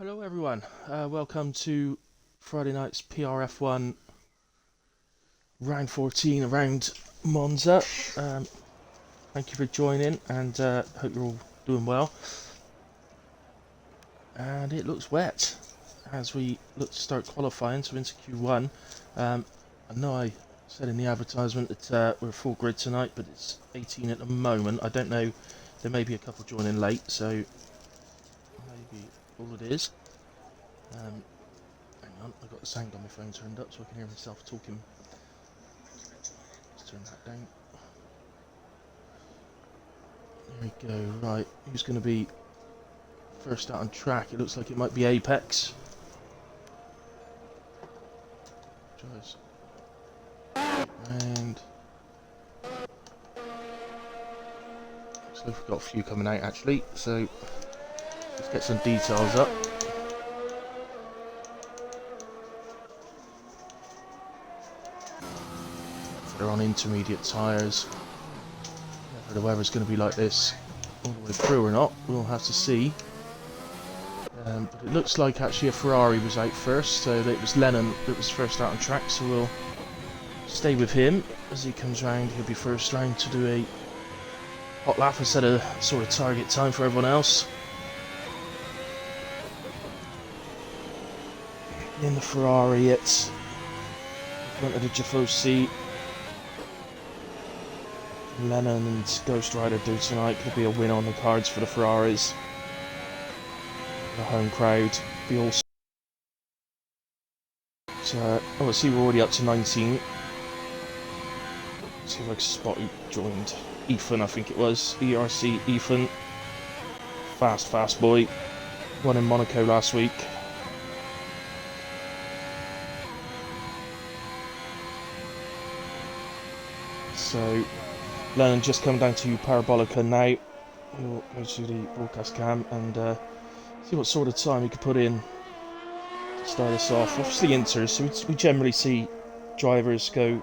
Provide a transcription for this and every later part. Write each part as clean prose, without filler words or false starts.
Hello everyone, welcome to Friday night's PRF1 round 14 around Monza. Thank you for joining and hope you're all doing well. And it looks wet as we look to start qualifying, so into Q1. I know I said in the advertisement that we're full grid tonight, but it's 18 at the moment. I don't know, there may be a couple joining late, so maybe all it is. Hang on, I've got the sound on my phone turned up so I can hear myself talking. Let's turn that down. There we go, right, who's going to be first out on track? It looks like it might be Apex. Drives. And looks like we've got a few coming out actually, so let's get some details up. They're on intermediate tyres. Whether the weather's going to be like this all the way through or not, we'll have to see. But it looks like actually a Ferrari was out first, so it was Lennon that was first out on track, so we'll stay with him as he comes round. He'll be first round to do a hot lap and set a sort of target time for everyone else. In the Ferrari, it's in front of the Tifosi. Lennon and Ghost Rider do tonight. Could be a win on the cards for the Ferraris. The home crowd be all. So, oh, I see we're already up to 19. Let's see if I can spot who joined. Ethan, I think it was. ERC Ethan. Fast boy. Won in Monaco last week. So, Lennon just come down to Parabolica now. We'll go to the broadcast cam and see what sort of time he could put in to start us off. Obviously Inters, so we generally see drivers go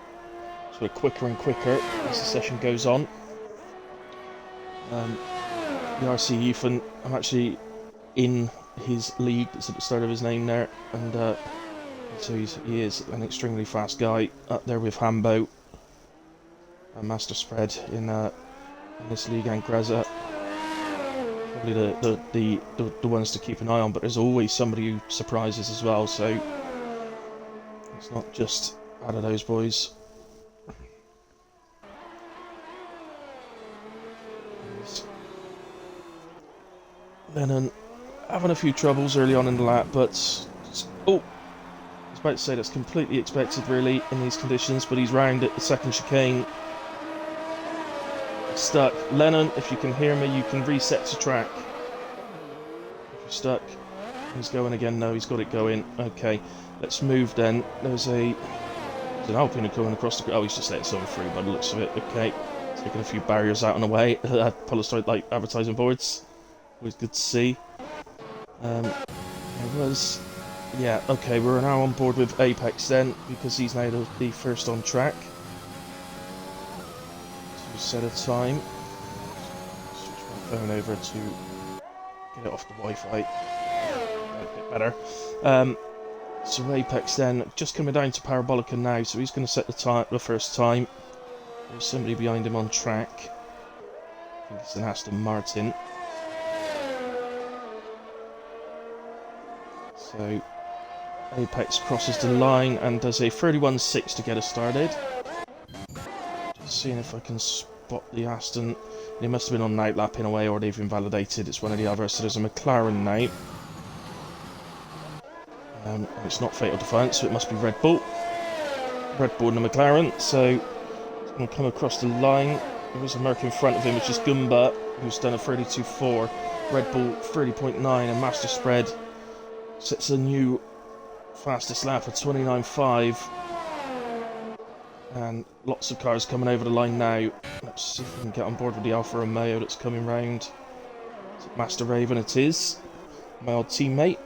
sort of quicker and quicker as the session goes on. The RC Ethan, I'm actually in his league, it's at the start of his name there, and so he is an extremely fast guy, up there with Hambo and Master Spread in this league, and Greza. Probably the ones to keep an eye on, but there's always somebody who surprises as well, so it's not just out of those boys. Lennon having a few troubles early on in the lap, but oh, I was about to say that's completely expected really in these conditions, but he's round at the second chicane. Stuck. Lennon, if you can hear me, you can reset to track. If you're stuck, he's going again. No, he's got it going. Okay, let's move then. There's an Alpine coming across the. Oh, he's just letting someone through by the looks of it. Okay, taking a few barriers out on the way. Polystyrene like advertising boards. Always good to see. It was. Yeah. Okay, we're now on board with Apex then because he's now the first on track. Set a time. Switch my phone over to get it off the Wi-Fi. A bit better. So Apex then just coming down to Parabolica now, so he's going to set the first time. There's somebody behind him on track. I think it's an Aston Martin. So Apex crosses the line and does a 31.6 to get us started. Seeing if I can spot the Aston. They must have been on night lap in a way, or they've invalidated. It's one or the other. So there's a McLaren now. And it's not Fatal Defiance, so it must be Red Bull. Red Bull and the McLaren. So it's going to come across the line. There is a Merc in front of him, which is Goomba, who's done a 32.4. Red Bull 30.9, and Master Spread sets a new fastest lap at 29.5. And lots of cars coming over the line now. Let's see if we can get on board with the Alfa Romeo that's coming round. Is it Master Raven? It is. My old teammate.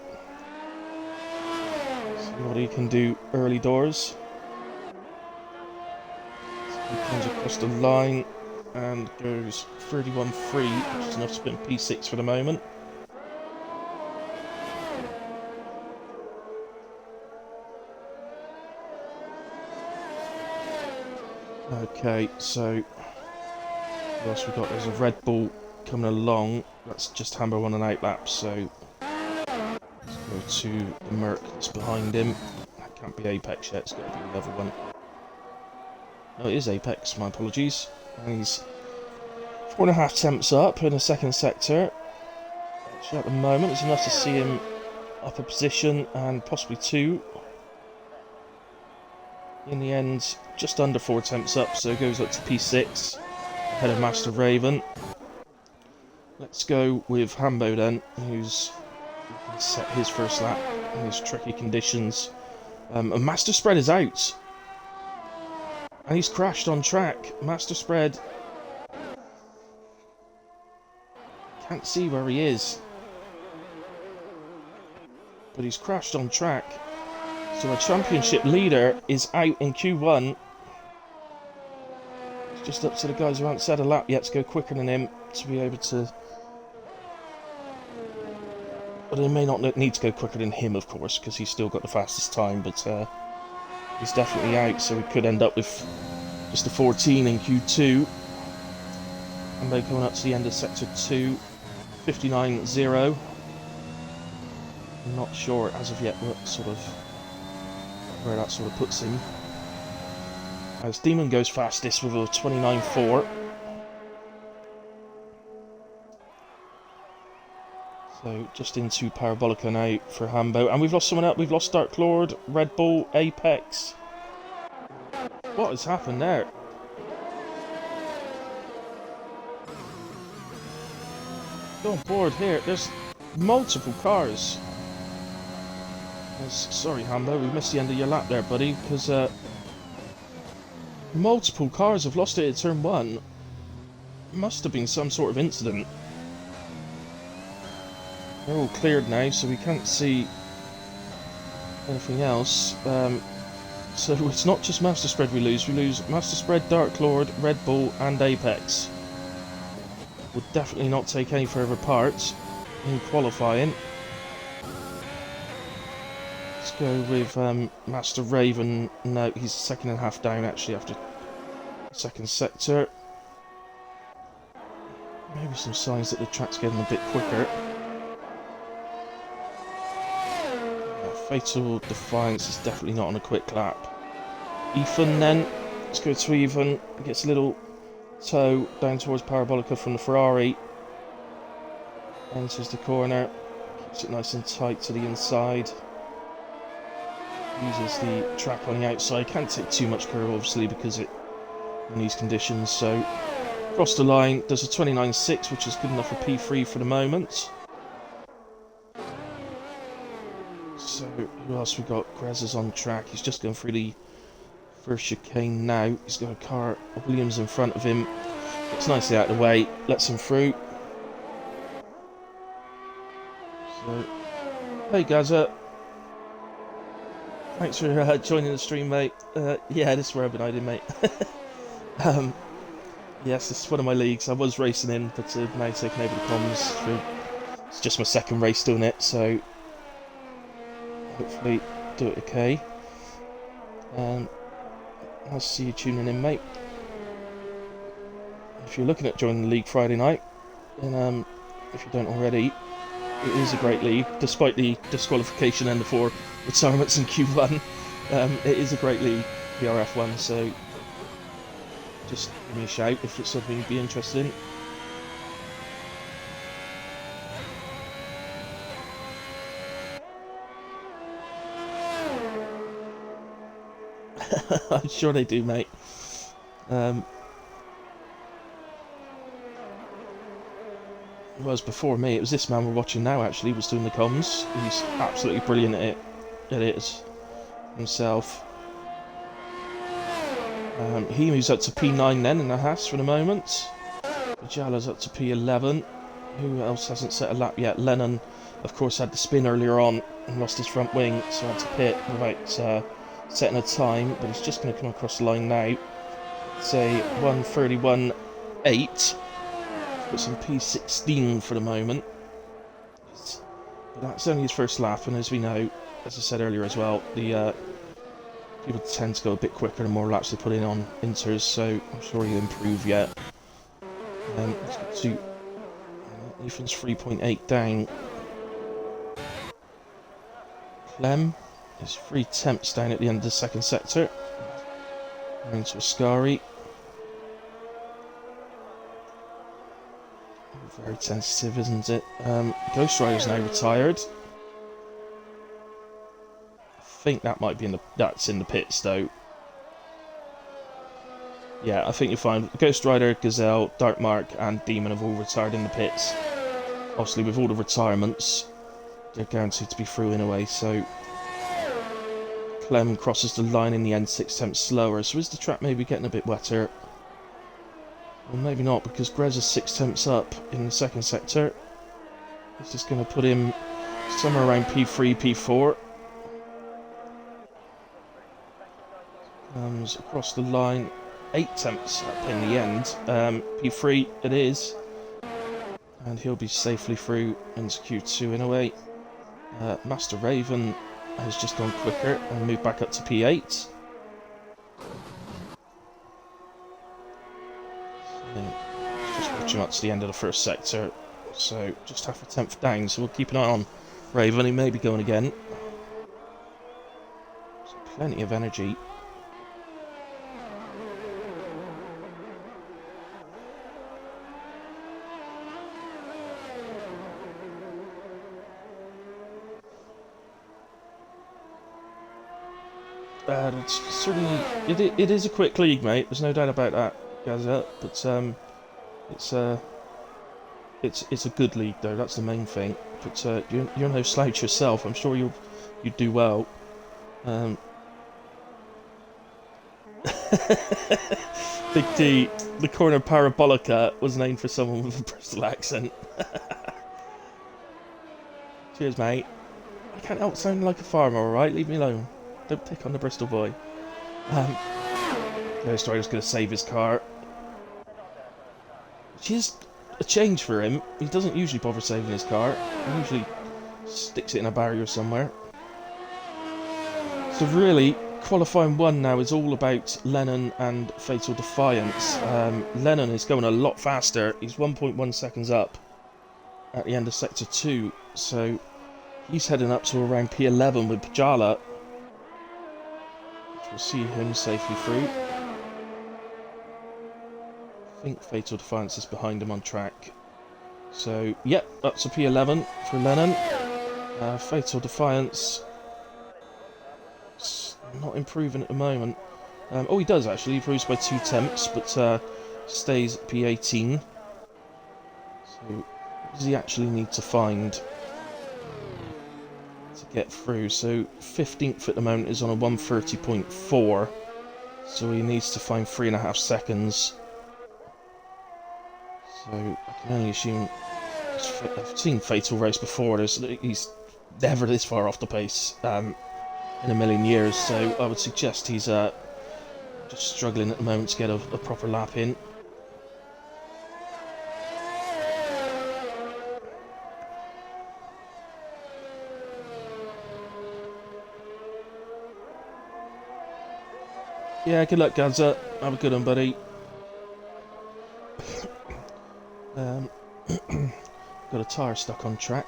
See what he can do early doors. So he comes across the line and goes 31.3, which is enough to put in P6 for the moment. Okay, so what else we got? There's a Red Bull coming along. That's just Hambo on an outlap, so let's go to the Merc that's behind him. That can't be Apex yet, it's got to be the other one. No, it is Apex, my apologies. And he's 4.5 temps up in the second sector. Actually, at the moment, it's enough to see him up a position and possibly 2. In the end, just under 4 temps up, so it goes up to P6, ahead of Master Raven. Let's go with Hambo then, who's set his first lap in these tricky conditions. And Master Spread is out. And he's crashed on track. Master Spread... can't see where he is. But he's crashed on track. So our championship leader is out in Q1. It's just up to the guys who haven't set a lap yet to go quicker than him to be able to... But they may not need to go quicker than him, of course, because he's still got the fastest time, but he's definitely out, so we could end up with just a 14 in Q2. And they're coming up to the end of Sector 2, 59.0. I'm not sure as of yet where that sort of puts him. As Demon goes fastest with a 29.4. So just into Parabolica now for Hambo. And we've lost someone else. We've lost Dark Lord, Red Bull, Apex. What has happened there? Go on board here. There's multiple cars. Sorry, Hambo, we missed the end of your lap there, buddy, because multiple cars have lost it at turn 1. Must have been some sort of incident. They're all cleared now, so we can't see anything else. So it's not just Master Spread we lose Master Spread, Dark Lord, Red Bull, and Apex. We'll definitely not take any further parts in qualifying. Let's go with Master Raven. No, he's 2.5 down actually after the second sector. Maybe some signs that the track's getting a bit quicker. Fatal Defiance is definitely not on a quick lap. Ethan then, let's go to Ethan. Gets a little toe down towards Parabolica from the Ferrari. Enters the corner, keeps it nice and tight to the inside. Uses the track on the outside, can't take too much curve obviously because it in these conditions, so across the line, does a 29.6 which is good enough for P3 for the moment. So who else we got? Grez is on track, he's just going through the first chicane now. He's got a car, Williams in front of him, gets nicely out of the way, lets him through. So, hey Gaza. Thanks for joining the stream, mate. Yeah, this is where I've been hiding, mate. Yes, this is one of my leagues. I was racing in, but now taking over the comms. It's just my second race doing it, so hopefully do it okay. I'll see you tuning in, mate. If you're looking at joining the league Friday night, then if you don't already, it is a great league, despite the disqualification and the 4 retirements in Q1. It is a great league, PRF1, so just give me a shout if it's something you'd be interested in. I'm sure they do, mate. Was before me, it was this man we're watching now actually, was doing the comms. He's absolutely brilliant at it himself. He moves up to P9 then in the Haas for the moment. Jala's up to P11. Who else hasn't set a lap yet? Lennon, of course, had the spin earlier on and lost his front wing, so had to pit without setting a time, but he's just going to come across the line now. Say 1:31.8. Puts him P16 for the moment. But that's only his first lap, and as we know, as I said earlier as well, the people tend to go a bit quicker the more laps they put in on inters, so I'm sure he'll improve yet. Let's get to Ethan's 3.8 down. Clem is 3 tenths down at the end of the second sector. Going to Ascari. Very tentative, isn't it? Ghost Rider's now retired. I think that might be that's in the pits though. Yeah, I think you'll find Ghost Rider, Gazelle, Dark Mark and Demon have all retired in the pits. Obviously with all the retirements, they're guaranteed to be through in a way, so Clem crosses the line in the end 6 tenths slower, so is the track maybe getting a bit wetter? Well, maybe not, because Grez is 6 tenths up in the second sector. This is going to put him somewhere around P3, P4. Comes across the line, 8 tenths up in the end. P3 it is. And he'll be safely through into Q2 in a way. Master Raven has just gone quicker and moved back up to P8. Just watching up to the end of the first sector, so just half a tenth down, so we'll keep an eye on Raven. He may be going again. So plenty of energy. It's certainly it is a quick league, mate. There's no doubt about that, Gazette. But it's a good league though. That's the main thing. But you're no slouch yourself. I'm sure you'd do well. Big D, the corner parabolica was named for someone with a Bristol accent. Cheers, mate. I can't help sounding like a farmer, alright? Leave me alone. Don't pick on the Bristol boy. Ghost Rider's going to save his car. Which is a change for him. He doesn't usually bother saving his car. He usually sticks it in a barrier somewhere. So really, qualifying 1 now is all about Lennon and Fatal Defiance. Lennon is going a lot faster. He's 1.1 seconds up at the end of Sector 2. So he's heading up to around P11 with Pajala. We'll see him safely through. I think Fatal Defiance is behind him on track. So, yep, up to P11 for Lennon. Fatal Defiance not improving at the moment. Oh, he does actually. He improves by 2 tenths, but stays at P18. So, what does he actually need to find to get through? So 15th at the moment is on a 1:30.4, so he needs to find 3.5 seconds. So I can only assume, I've seen Fatal race before, he's never this far off the pace in a million years, so I would suggest he's just struggling at the moment to get a proper lap in. Yeah, good luck, Gaza. Have a good one, buddy. Got a tyre stuck on track.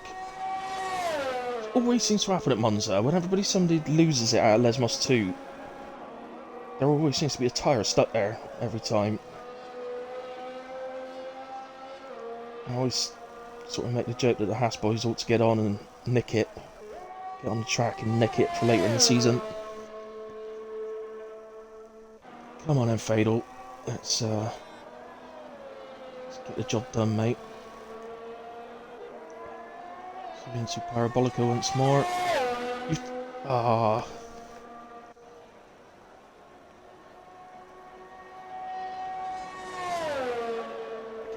It always seems to happen at Monza. When somebody loses it out of Lesmos 2, there always seems to be a tyre stuck there every time. I always sort of make the joke that the Haas boys ought to get on and nick it. Get on the track and nick it for later in the season. Come on then, Fatal. Let's get the job done, mate. So into Parabolica once more. I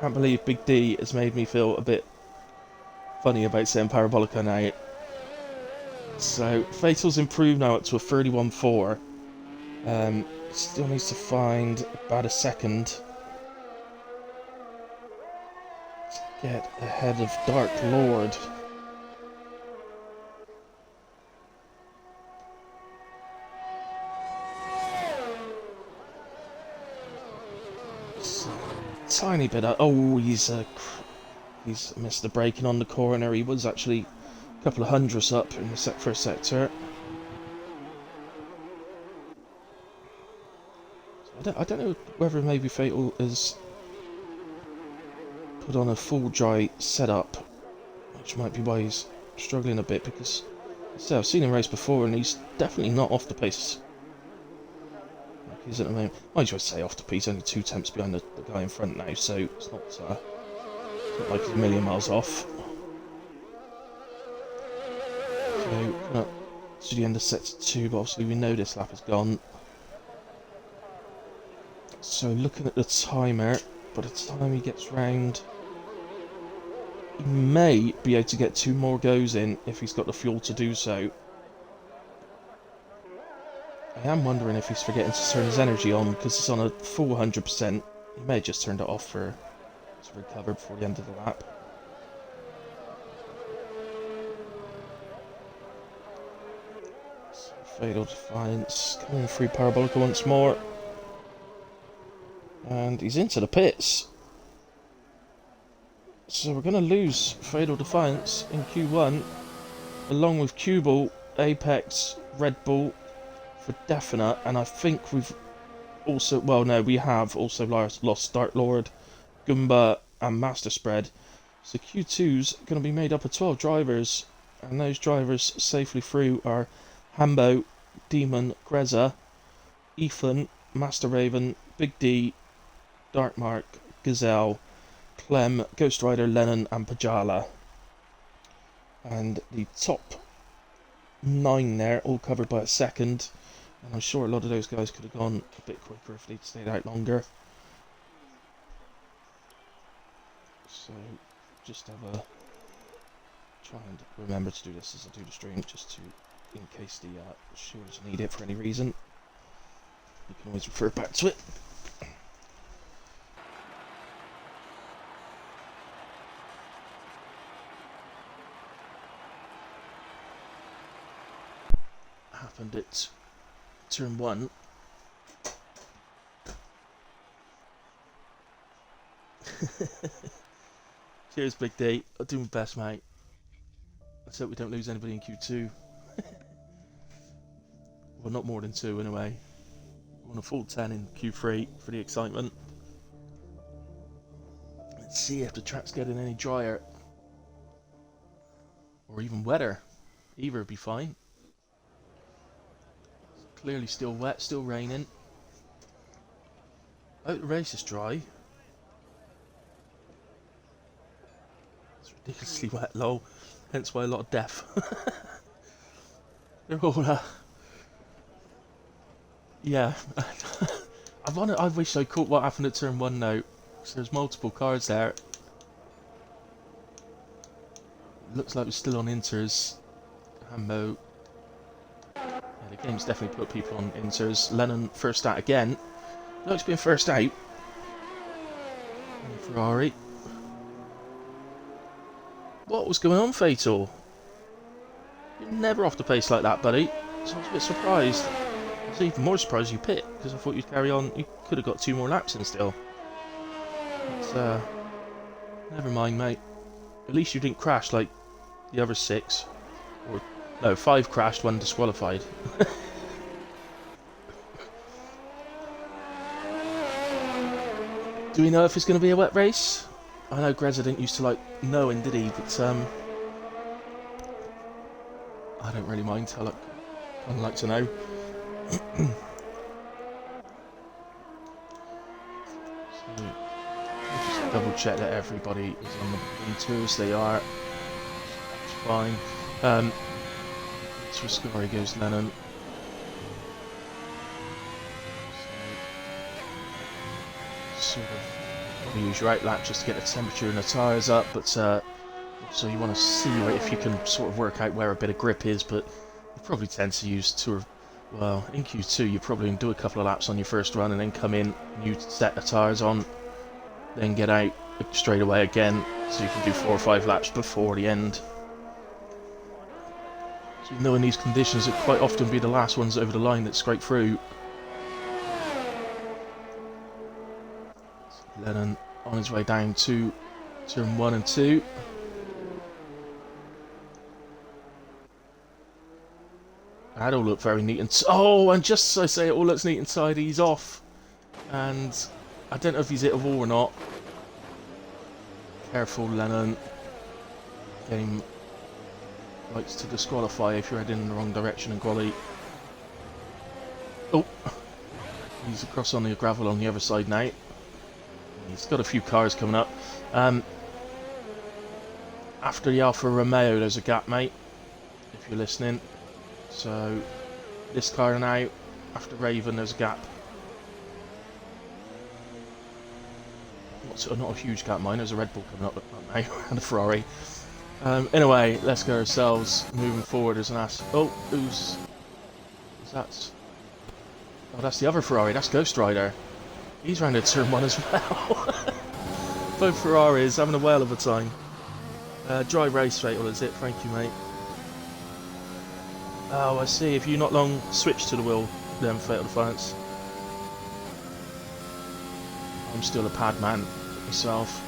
can't believe Big D has made me feel a bit funny about saying Parabolica now. So Fatal's improved now up to a 31.4. Still needs to find about a second to get ahead of Dark Lord. tiny bit up. Oh, he's missed the braking on the corner. He was actually a couple of hundredths up in the first sector. So I don't know whether maybe Fatal has put on a full dry setup, which might be why he's struggling a bit, because so I've seen him race before and he's definitely not off the pace like he is at the moment. Mind you, I say off the pace, only 2 tenths behind the guy in front now, so it's not like he's a million miles off. So coming up to the end of sector 2, but obviously we know this lap is gone. So looking at the timer, by the time he gets round, he may be able to get 2 more goes in if he's got the fuel to do so. I am wondering if he's forgetting to turn his energy on, because it's on a full 100%. He may have just turned it off to recover before the end of the lap. So Fatal Defiance coming through Parabolica once more. And he's into the pits. So we're going to lose Fatal Defiance in Q1, along with Q-Ball, Apex, Red Bull for definite, and I think we've also, well no, we have also lost Dark Lord, Goomba and Master Spread. So Q2's going to be made up of 12 drivers, and those drivers safely through are Hambo, Demon, Greza, Ethan, Master Raven, Big D, Dark Mark, Gazelle, Clem, Ghost Rider, Lennon and Pajala. And the top 9 there, all covered by a second. And I'm sure a lot of those guys could have gone a bit quicker if they'd stayed out longer. So, just have a... try and remember to do this as I do the stream, just to, in case the viewers need it for any reason. You can always refer back to it. Happened at turn 1. Cheers, Big D. I'll do my best, mate. Let's hope we don't lose anybody in Q2. Well, not more than 2 anyway. We want a full 10 in Q3 for the excitement. Let's see if the track's getting any drier. Or even wetter. Either would be fine. Clearly still wet, still raining. Oh, the race is dry. It's ridiculously wet, lol. Hence why a lot of death. They're all, yeah. I wish I caught what happened at turn 1 now. So there's multiple cars there. Looks like we're still on inters. Hambo. The game's definitely put people on inters. Lennon first out again. Looks being first out. And Ferrari. What was going on, Fatal? You're never off the pace like that, buddy. So I was a bit surprised. I was even more surprised you pit, because I thought you'd carry on. You could have got 2 more laps in still. But, never mind, mate. At least you didn't crash like the other 6. Or no, 5 crashed, 1 disqualified. Do we know if it's going to be a wet race? I know Greza didn't used to like knowing, did he? But I don't really mind. I'd like to know. So, just double check that everybody is on the tours. They are. That's fine. So Scary goes Lennon. Sort of use your out lap just to get the temperature and the tyres up, but so you want to see if you can sort of work out where a bit of grip is, but you probably tend to use well, in Q2 you probably do a couple of laps on your first run and then come in, you set the tyres on, then get out straight away again, so you can do 4 or 5 laps before the end. So you know in these conditions it quite often be the last ones over the line that scrape through. Lennon on his way down to turn 1 and 2. That all looked very neat and... Oh, and just as I say, it all looks neat and tidy. He's off. And I don't know if he's hit a wall or not. Careful, Lennon. Game likes to disqualify if you're heading in the wrong direction in quali. Oh, he's across on the gravel on the other side now. He's got a few cars coming up. After the Alfa Romeo, there's a gap, mate, if you're listening. So, this car now, after Raven, there's a gap. Not a huge gap, mine. There's a Red Bull coming up now, and a Ferrari. Anyway, let's go ourselves. Moving forward, there's an ass. Oh, who's that? Oh, that's the other Ferrari. That's Ghost Rider. He's round at turn 1 as well. Both Ferraris having a whale of a time. Dry race fatal is it? Thank you, mate. Oh, I see. If you not long switch to the wheel, then fatal defiance. I'm still a pad man myself.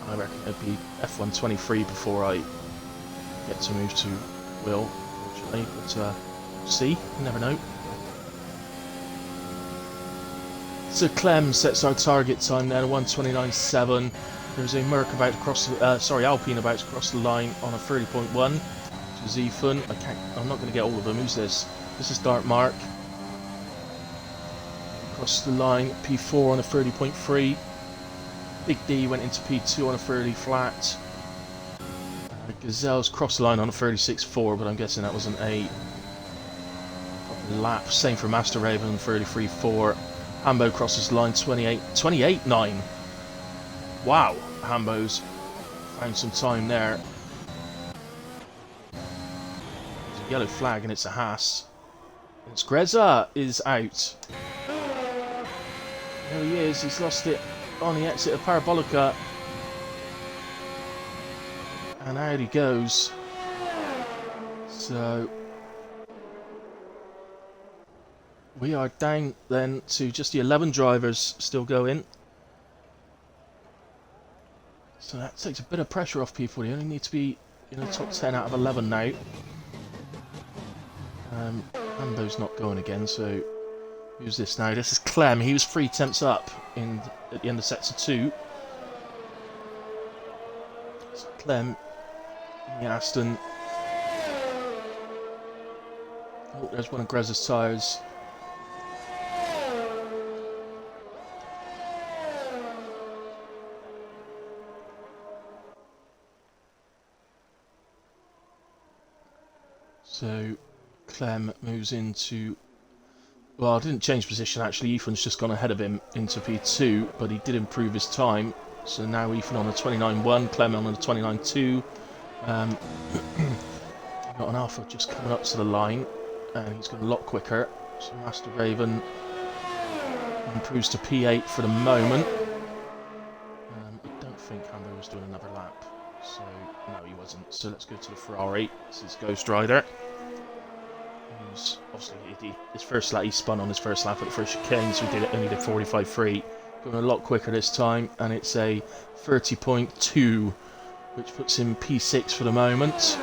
I reckon it'd be F1-23 before I get to move to wheel, unfortunately. But see, you never know. So Clem sets our target time then, 1:29.7. There's a Merc about to cross the, Alpine about to cross the line on a 30.1. Which is Ethan. I'm not going to get all of them. Who's this? This is Dark Mark. Across the line, P4 on a 30.3. Big D went into P2 on a 30 flat. Gazelle's crossed the line on a 36.4, but I'm guessing that wasn't a lap. Same for Master Raven, 33.4. Hambo crosses the line 28.9. Wow, Hambo's found some time there. There's a yellow flag and it's a Haas. And it's Greza is out. There he is, he's lost it on the exit of Parabolica. And out he goes. So we are down then to just the 11 drivers still going. So that takes a bit of pressure off people. You only need to be in the top 10 out of 11 now. Hambo's not going again, so who's this now? This is Clem. He was 3 attempts up at the end of sector 2. So Clem in the Aston. Oh, there's one of Greza's tyres. So Clem moves into... Well, I didn't change position actually. Ethan's just gone ahead of him into P2, but he did improve his time. So now Ethan on a 29.1, Clem on a 29.2. Got an Alpha just coming up to the line, and he's going a lot quicker. So Master Raven improves to P8 for the moment. I don't think Hambo was doing another lap, so no, he wasn't. So let's go to the Ferrari. This is Ghost Rider. Who's obviously his first lap, he spun on his first lap at the first chicane, so he only did 45.3. Going a lot quicker this time, and it's a 30.2, which puts him P6 for the moment.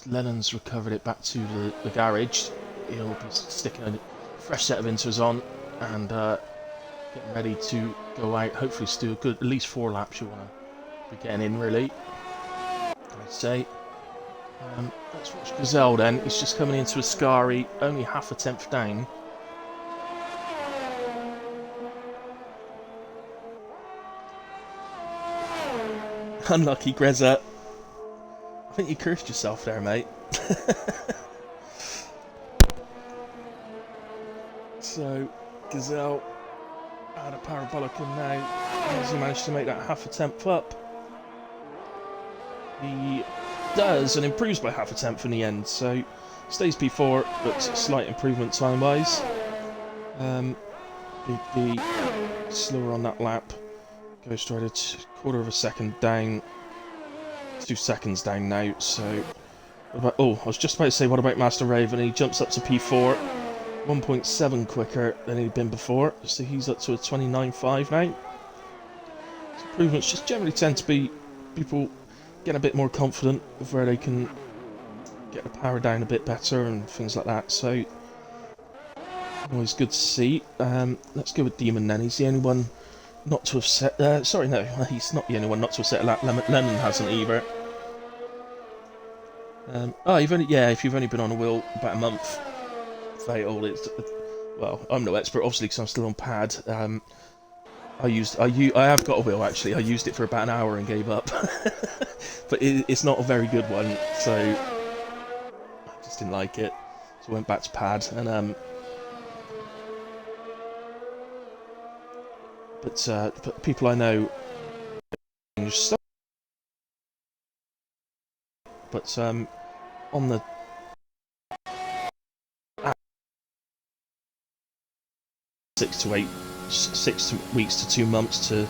Lennon's recovered it back to the garage. He'll be sticking a fresh set of inters on and getting ready to go out. Hopefully still good, at least 4 laps you want to be getting in, really, I'd say. Let's watch Gazelle then. He's just coming into a Ascari, only half a tenth down. Unlucky, Greza. I think you cursed yourself there, mate. So, Gazelle out of Parabolica now. Has he managed to make that half a tenth up? He does, and improves by half a tenth in the end. So, stays P4, but slight improvement time-wise. Big D slower on that lap. Ghost Rider quarter of a second down. 2 seconds down now, so Oh, I was just about to say, what about Master Raven? He jumps up to P4, 1.7 quicker than he'd been before, so he's up to a 29.5 now. So improvements just generally tend to be people getting a bit more confident of where they can get the power down a bit better and things like that, so always good to see. Let's go with Demon then. He's the only one not to have set... sorry, no, he's not the only one not to have set a lap. Lennon hasn't either. Oh, if you've only been on a wheel about a month, fatal. It's well, I'm no expert, obviously, because I'm still on pad. I have got a wheel actually. I used it for about an hour and gave up, but it's not a very good one, so I just didn't like it. So I went back to pad, and but people I know, but on the 6 weeks to 2 months to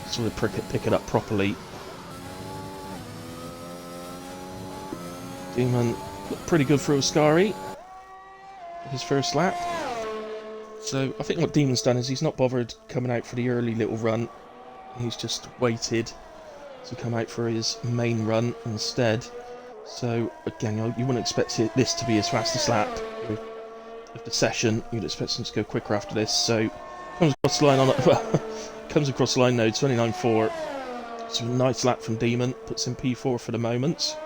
sort of pick it up properly. Demon looked pretty good for Oscari, his first lap. So I think what Demon's done is he's not bothered coming out for the early little run. He's just waited to come out for his main run instead. So again, you wouldn't expect this to be his fastest lap of the session. You'd expect him to go quicker after this. So comes across the line comes across the line now, 29.4. So a nice lap from Demon, puts in P4 for the moment.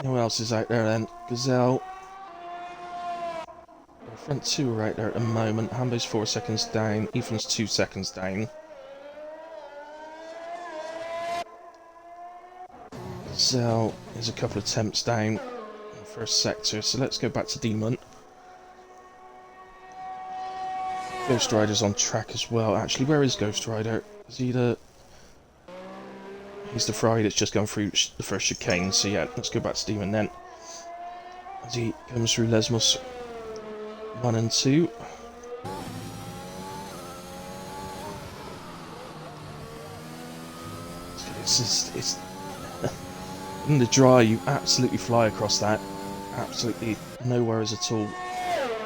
Who else is out there then? Gazelle. The front two are out there at the moment. Hambo's 4 seconds down. Ethan's 2 seconds down. Gazelle is a couple of temps down in the first sector. So let's go back to Demon. Ghost Rider's on track as well. Actually, where is Ghost Rider? Is he the... He's the Fry that's just gone through the first chicane. So yeah, let's go back to Demon then. As he comes through Lesmos 1 and 2. It's in the dry, you absolutely fly across that. Absolutely no worries at all.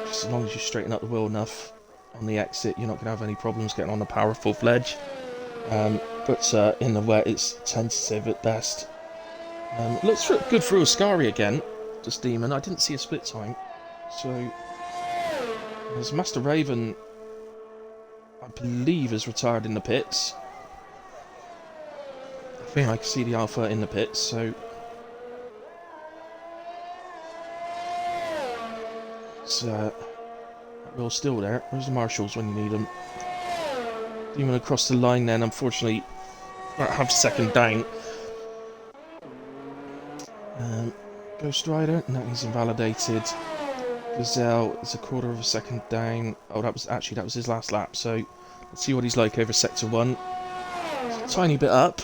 Just as long as you straighten up the wheel enough on the exit, you're not going to have any problems getting on a powerful ledge. But in the wet, it's tentative at best. Looks good for Oscari again, just Demon. I didn't see a split time. So, as Master Raven, I believe, is retired in the pits. I think I can see the Alpha in the pits, so... We're still there. Where's the marshals when you need them? Demon across the line then, unfortunately, might have second down. Ghost Rider, no, he's invalidated. Gazelle is a quarter of a second down. Oh, that was his last lap, so let's see what he's like over sector 1. It's a tiny bit up.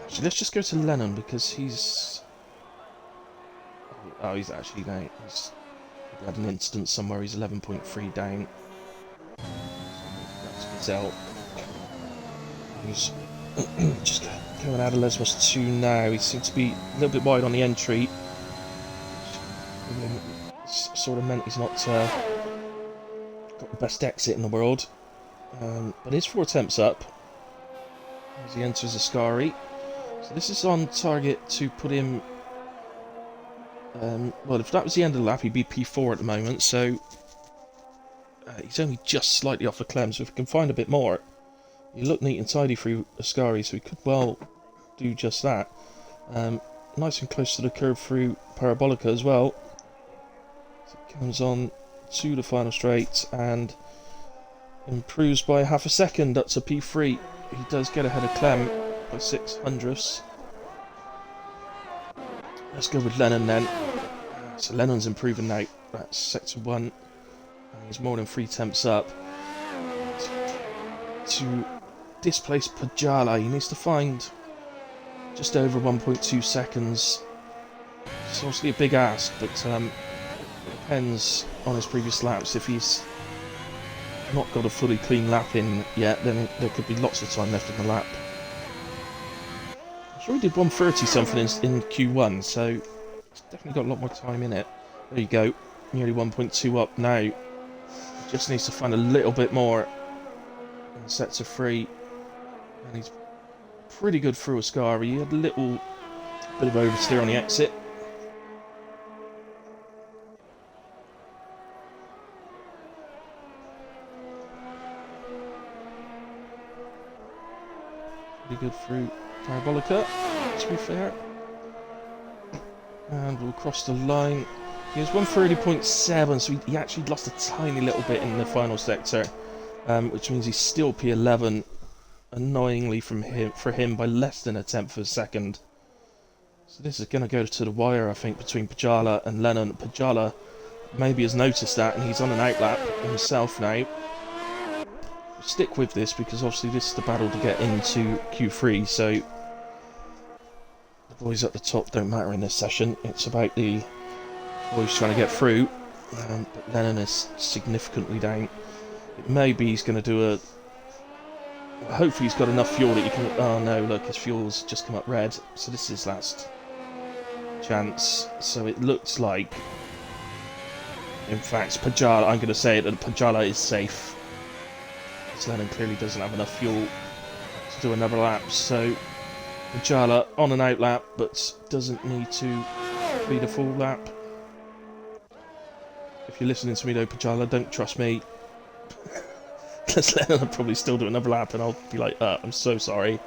Actually, let's just go to Lennon because he's... Oh, he's actually down. He's had an incident somewhere. He's 11.3 down. That's Gazelle. He's just coming out of Lesmos 2 now. He seems to be a little bit wide on the entry. Sort of meant he's not got the best exit in the world. But his 4 attempts up as he enters Oscari. So this is on target to put him... well, if that was the end of the lap, he'd be P4 at the moment, so he's only just slightly off the clem, so if we can find a bit more, you look neat and tidy through Oscari, so he could well do just that. Nice and close to the curve through Parabolica as well. So it comes on to the final straight and improves by half a second up to P3. He does get ahead of Clem by 6/100ths. Let's go with Lennon then. So Lennon's improving now. That's sector 1. And he's more than 3 temps up. To displace Pajala, he needs to find just over 1.2 seconds. It's obviously a big ask, but it depends on his previous laps. If he's not got a fully clean lap in yet, then there could be lots of time left in the lap. sure he did 130 something in Q1, so it's definitely got a lot more time in it. There you go, nearly 1.2 up now. Just needs to find a little bit more. And the sets are free, and he's pretty good through Ascari. He had a little bit of oversteer on the exit. Pretty good through Parabolica, to be fair. And we'll cross the line. He was 130.7, so he actually lost a tiny little bit in the final sector, which means he's still P11, annoyingly for him by less than a tenth of a second. So this is going to go to the wire, I think, between Pajala and Lennon. Pajala maybe has noticed that, and he's on an outlap himself now. Stick with this, because obviously this is the battle to get into Q3, so the boys at the top don't matter in this session. It's about the boys trying to get through, but Lennon is significantly down. It may be he's going to do a... Hopefully he's got enough fuel that you can... Oh no, look, his fuel's just come up red, so this is his last chance. So it looks like, in fact, Pajala, I'm going to say that Pajala is safe. So Lennon clearly doesn't have enough fuel to do another lap, so Pajala on an outlap, but doesn't need to lead a full lap. If you're listening to me though, Pajala, don't trust me. Because Lennon will probably still do another lap, and I'll be like, I'm so sorry.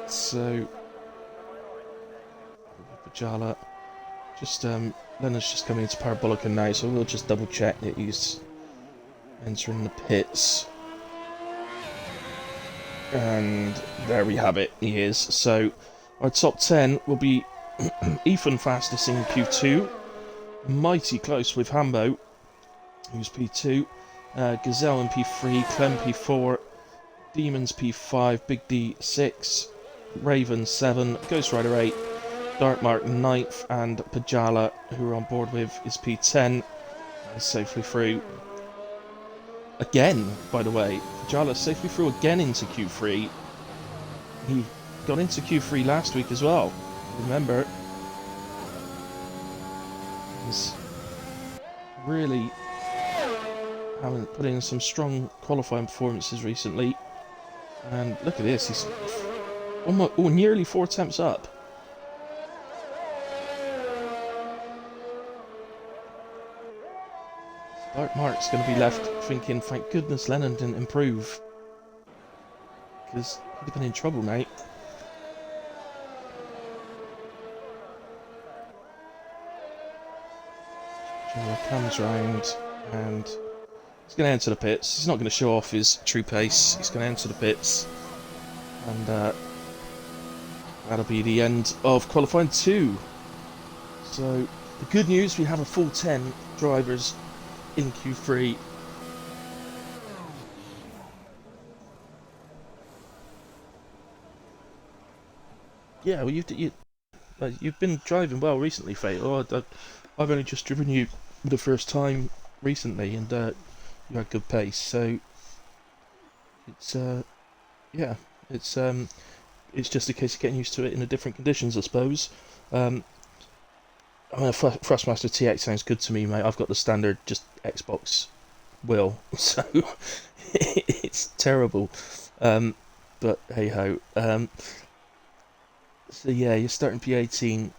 So, Pajala, Lennon's just coming into Parabolica now, so we'll just double check that he's entering the pits. And there we have it, he is. So, our top 10 will be Ethan fastest in Q2, mighty close with Hambo, who's P2, Gazelle in P3, Clem P4, Demons P5, Big D 6, Raven 7, Ghost Rider 8, Darkmark 9th, and Pajala, who we're on board with, is P10, and safely through. Again, by the way, Pajala safely through again into Q3. He got into Q3 last week as well. Remember, he's really put in some strong qualifying performances recently. And look at this, he's almost, nearly 4 attempts up. Dark Mark's going to be left thinking, thank goodness Lennon didn't improve, because he'd have been in trouble, mate. Junior comes round, and he's going to enter the pits. He's not going to show off his true pace. He's going to enter the pits, and that'll be the end of qualifying 2. So the good news, we have a full 10 drivers in Q3. Yeah, well, you've been driving well recently, Faye. I've only just driven you for the first time recently, and you had good pace. So it's yeah, it's just a case of getting used to it in the different conditions, I suppose. I mean, Thrustmaster TX sounds good to me, mate. I've got the standard just Xbox wheel, so it's terrible. But hey ho. So yeah, you're starting P18.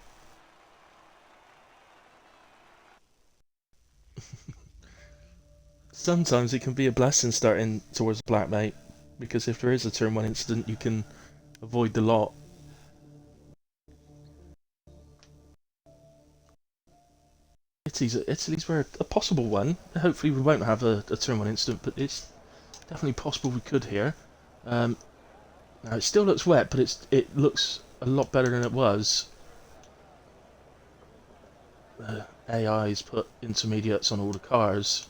Sometimes it can be a blessing starting towards black, mate, because if there is a turn 1 incident, you can avoid the lot. Italy's where a possible one. Hopefully we won't have a turn 1 incident, but it's definitely possible we could here. Now it still looks wet, but it looks a lot better than it was. AI's put intermediates on all the cars,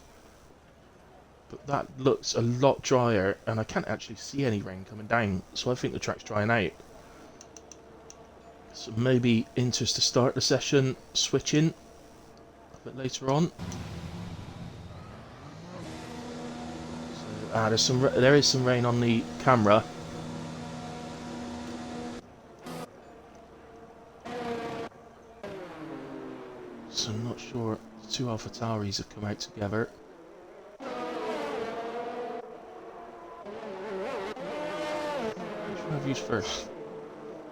but that looks a lot drier, and I can't actually see any rain coming down, so I think the track's drying out. So maybe Inter's to start the session, switch in a bit later on. Ah, there is some rain on the camera. So I'm not sure. The two Alpha Tauris have come out together. Which one have used first?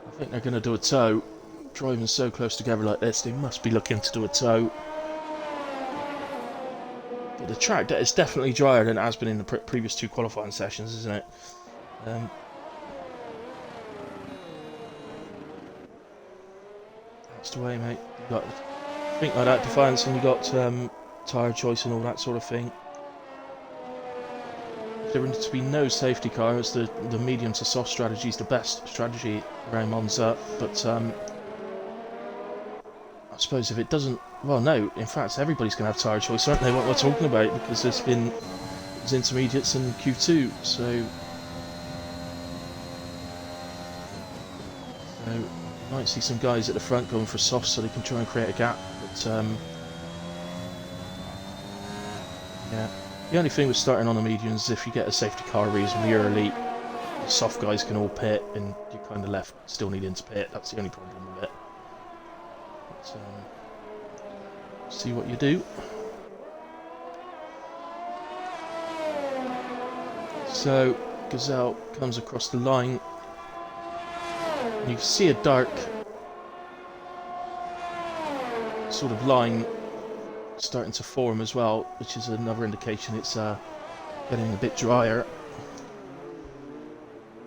I think they're going to do a tow. Driving so close together like this, they must be looking to do a tow. But the track is definitely drier than it has been in the previous two qualifying sessions, isn't it? That's the way, mate. You got think like that, Defiance, and you got tyre choice and all that sort of thing. There needs to be no safety car, as the medium to soft strategy is the best strategy around Monza, but I suppose if it doesn't, well no, in fact everybody's going to have tyre choice, aren't they, what we're talking about, because there's intermediates in Q2, so you might see some guys at the front going for softs so they can try and create a gap, but yeah. The only thing with starting on the mediums is if you get a safety car reasonably early, the soft guys can all pit and you're kind of left still needing to pit. That's the only problem with it. But, see what you do. So Gazelle comes across the line and you can see a dark sort of line starting to form as well, which is another indication it's getting a bit drier.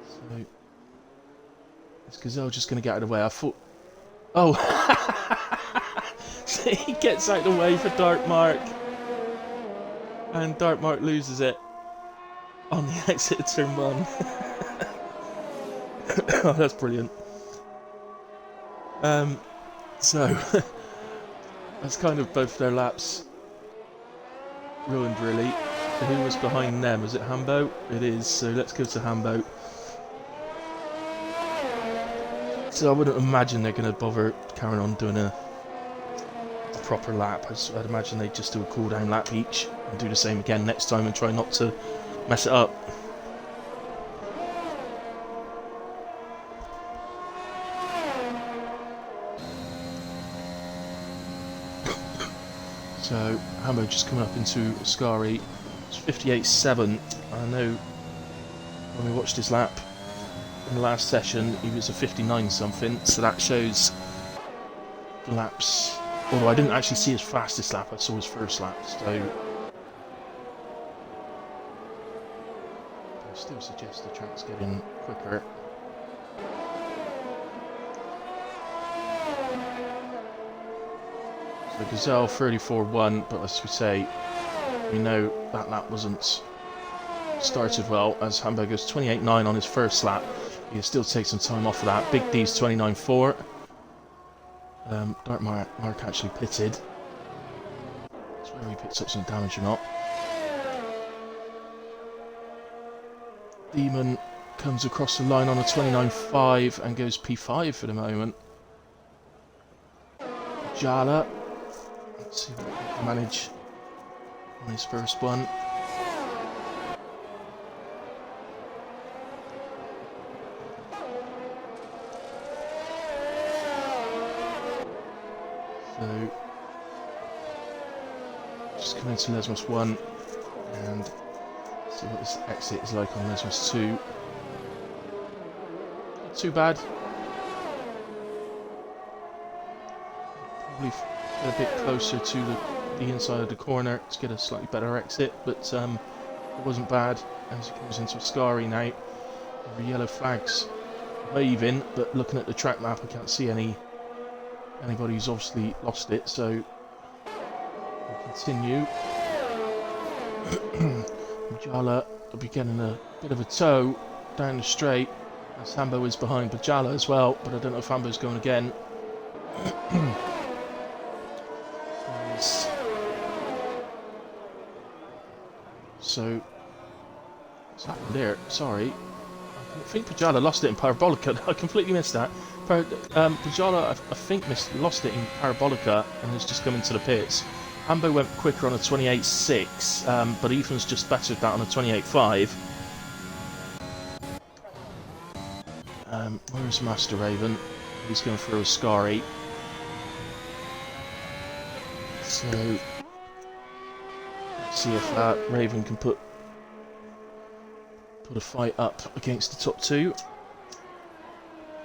So is Gazelle just going to get out of the way? I thought, oh, so he gets out of the way for Dark Mark, and Dark Mark loses it on the exit of turn 1. Oh, that's brilliant. So that's kind of both their laps ruined, really. Who was behind them? Is it Hambo? It is, so let's go to Hambo. So I wouldn't imagine they're going to bother carrying on doing a proper lap. I'd imagine they'd just do a cool down lap each and do the same again next time and try not to mess it up. So Hambo just coming up into Ascari. It's 58.7. I know when we watched his lap in the last session, he was a 59 something. So that shows the laps. Although I didn't actually see his fastest lap, I saw his first lap. So I still suggest the track's getting quicker. So Gazelle 34.1, but as we say, we know that lap wasn't started well, as Hambo goes 28.9 on his first lap. He'll still take some time off of that. Big D's 29.4. Dark Mark actually pitted. That's whether he picks up some damage or not. Demon comes across the line on a 29.5 and goes P5 for the moment. Jala. Let's see what he can manage on his first one. So, just come into Lesmus 1 and see what this exit is like on Lesmus 2. Not too bad. Probably get a bit closer to the inside of the corner to get a slightly better exit, but it wasn't bad as it comes into Ascari now. The yellow flags waving, but looking at the track map I can't see anybody who's obviously lost it, so we'll continue. Bajala will be getting a bit of a tow down the straight, as Hambo is behind Bajala as well, but I don't know if Hambo's going again. So, what's happened there? Sorry. I think Bajala lost it in Parabolica. I completely missed that. Bajala, I think, lost it in Parabolica and has just come into the pits. Hambo went quicker on a 28.6, but Ethan's just bettered that on a 28.5. Where's Master Raven? He's going through a Scary. So, let's see if Raven can put a fight up against the top two.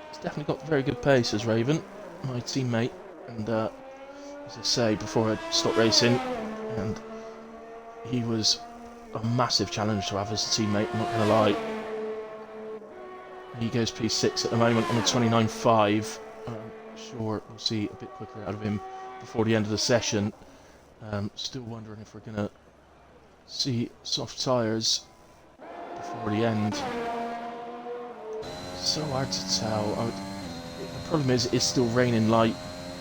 He's definitely got very good pace as Raven, my teammate, and as I say, before I stopped racing, and he was a massive challenge to have as a teammate, I'm not going to lie. He goes P6 at the moment on a 29.5. I'm sure we'll see a bit quicker out of him before the end of the session. Still wondering if we're going to see soft tyres before the end. So hard to tell. The problem is it's still raining light,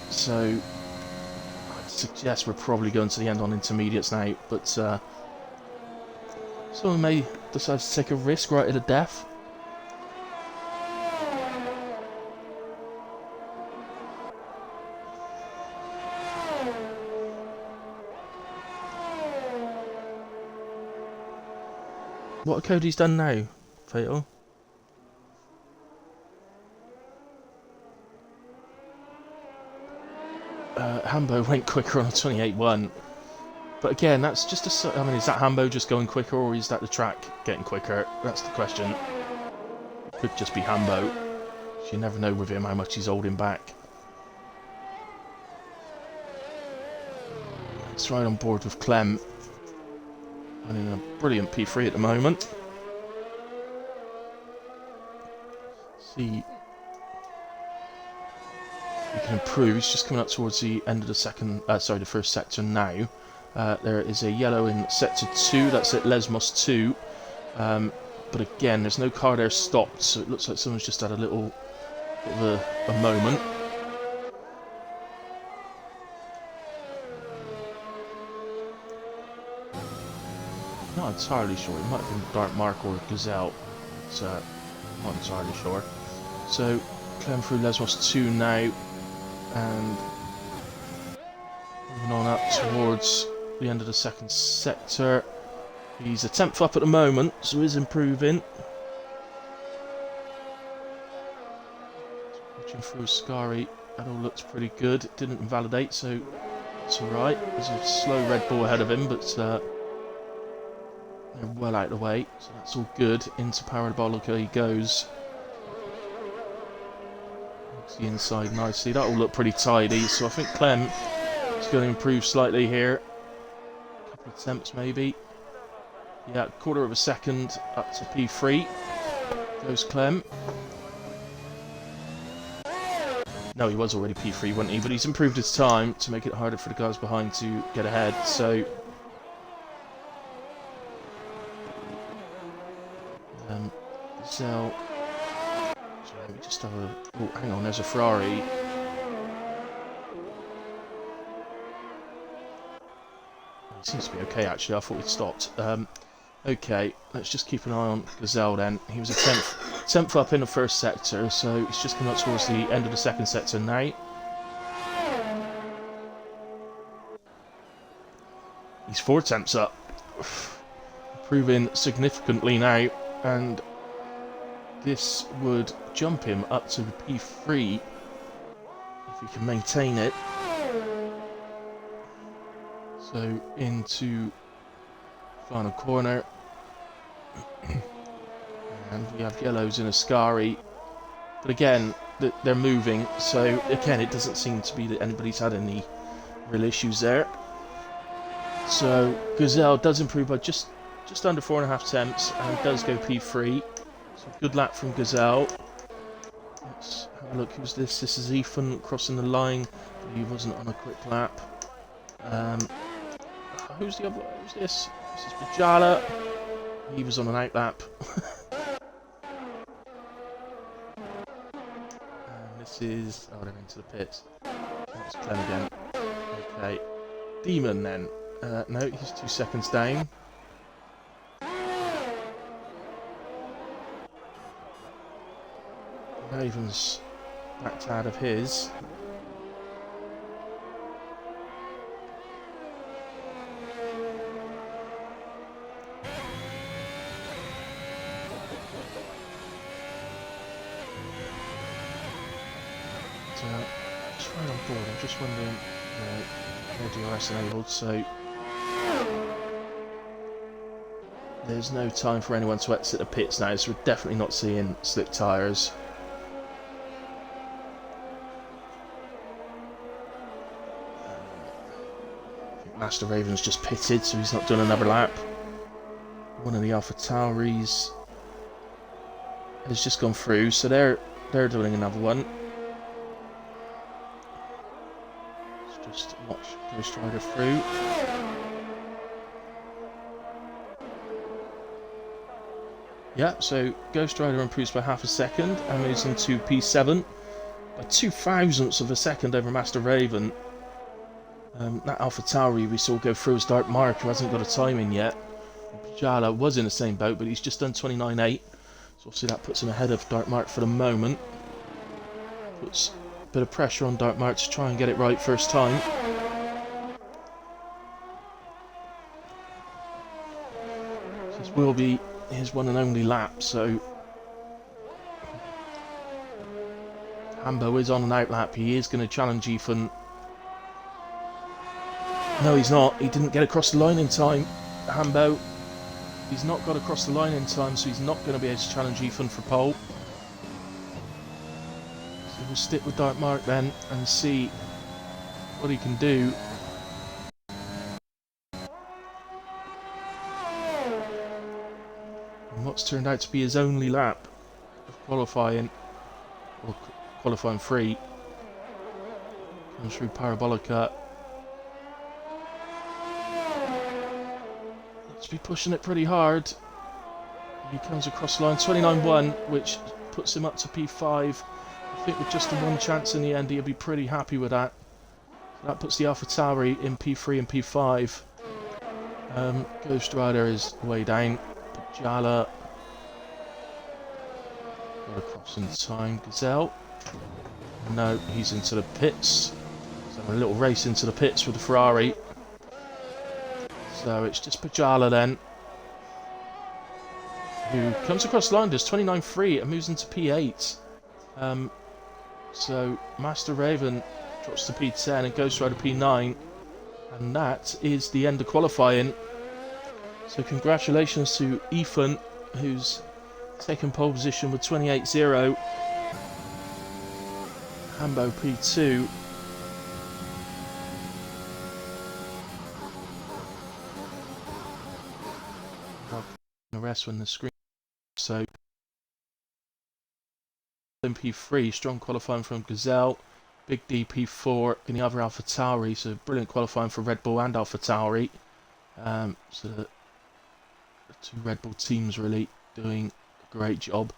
so I'd suggest we're probably going to the end on intermediates now, but someone may decide to take a risk right at a death. What have Cody's done now, Fatal? Hambo went quicker on a 28.1. But again, that's just a... I mean, is that Hambo just going quicker, or is that the track getting quicker? That's the question. It could just be Hambo. You never know with him how much he's holding back. It's right on board with Clem. Running a brilliant P3 at the moment. See... he can improve. He's just coming up towards the end of the the first sector now. There is a yellow in sector 2, that's at Lesmos 2. But again, there's no car there stopped, so it looks like someone's just had a little bit of a moment. Not entirely sure. It might have been Dark Mark or Gazelle. It's not entirely sure. So, Clem through Lesmos 2 now. And moving on up towards the end of the second sector. He's a 10th up at the moment, so he's improving. Watching through Scary, that all looks pretty good. It didn't invalidate, so it's alright. There's a slow Red Bull ahead of him, but they're well out of the way, so that's all good. Into Parabolica he goes. The inside nicely. That will look pretty tidy, so I think Clem is going to improve slightly here. A couple of attempts maybe. Yeah, quarter of a second up to P3. Goes Clem. No, he was already P3, wasn't he? But he's improved his time to make it harder for the guys behind to get ahead, so... Gazelle... Let me just have a... Oh, hang on, there's a Ferrari. It seems to be okay, actually. I thought it stopped. Okay, let's just keep an eye on Gazelle then. He was a 10th up in the first sector, so he's just coming up towards the end of the second sector now. He's 4 attempts up. Improving significantly now, and this would jump him up to the P3 if he can maintain it. So into final corner, and we have yellows in a Scary, but again they're moving, so again it doesn't seem to be that anybody's had any real issues there. So Gazelle does improve by just under 4.5 attempts and does go P3. So good lap from Gazelle. Let's have a look. Who's this? This is Ethan crossing the line, but he wasn't on a quick lap. Who's the other? Who's this? This is Bajala. He was on an out lap. And this is... oh, they're into the pits. That's Clem again. Okay. Demon then. No, he's 2 seconds down. Raven's backed out of his. Just right on board, I'm just wondering, no DRS enabled, so there's no time for anyone to exit the pits now, so we're definitely not seeing slick tyres. I think Master Raven's just pitted, so he's not done another lap. One of the Alpha Tauris has just gone through, so they're doing another one. Let's just watch Ghost Rider through. Yeah, so Ghost Rider improves by half a second and moves into P7 by 0.02 of a second over Master Raven. That Alpha Tauri we saw go through as Dark Mark, who hasn't got a time in yet. Pajala was in the same boat, but he's just done 29.8, so obviously that puts him ahead of Dark Mark for the moment. Puts a bit of pressure on Dark Mark to try and get it right first time. This will be his one and only lap, so Hambo is on an out lap. He is going to challenge Ethan. No, he's not. He didn't get across the line in time. Hambo, he's not got across the line in time, so he's not going to be able to challenge Ethan for pole. So we'll stick with Dark Mark then and see what he can do. And what's turned out to be his only lap of qualifying, or qualifying free, comes through Parabolica. Let's be pushing it pretty hard. He comes across the line, 29.1, which puts him up to P5. I think with just the one chance in the end, he'll be pretty happy with that. So that puts the Alpha Tauri in P3 and P5. Ghost Rider is way down. Pajala got across in time. Gazelle, no, he's into the pits. He's having a little race into the pits with the Ferrari. So it's just Pajala then, who comes across the line, does 29.3 and moves into P8. So Master Raven drops to P10 and Ghost Rider P9, and that is the end of qualifying. So congratulations to Ethan, who's taken pole position with 28.0. Hambo P2. The rest when the screen. So in P3, strong qualifying from Gazelle, Big D P4 in the other Alpha Tauri, so brilliant qualifying for Red Bull and Alpha Tauri. So the two Red Bull teams really doing a great job.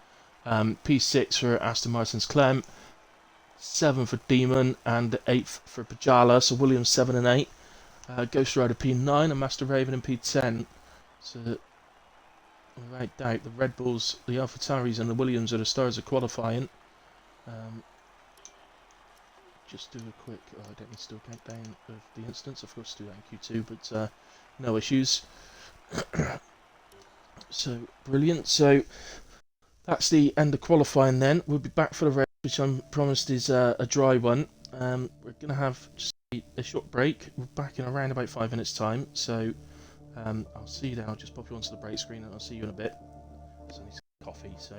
P6 for Aston Martin's Clem, 7 for Demon, and 8th for Pajala, so Williams 7 and 8. Ghost Rider P9 and Master Raven in P10. So without doubt, the Red Bulls, the Alpha Tauris and the Williams are the stars of qualifying. Just do a quick, I don't need to do a countdown of the incidents, of course do that in Q2, but no issues. So, brilliant. So, that's the end of qualifying then. We'll be back for the race, which I'm promised is a dry one. We're going to have just a short break. We're back in around about 5 minutes time, so I'll see you then. I'll just pop you onto the break screen and I'll see you in a bit. So I need some coffee, so...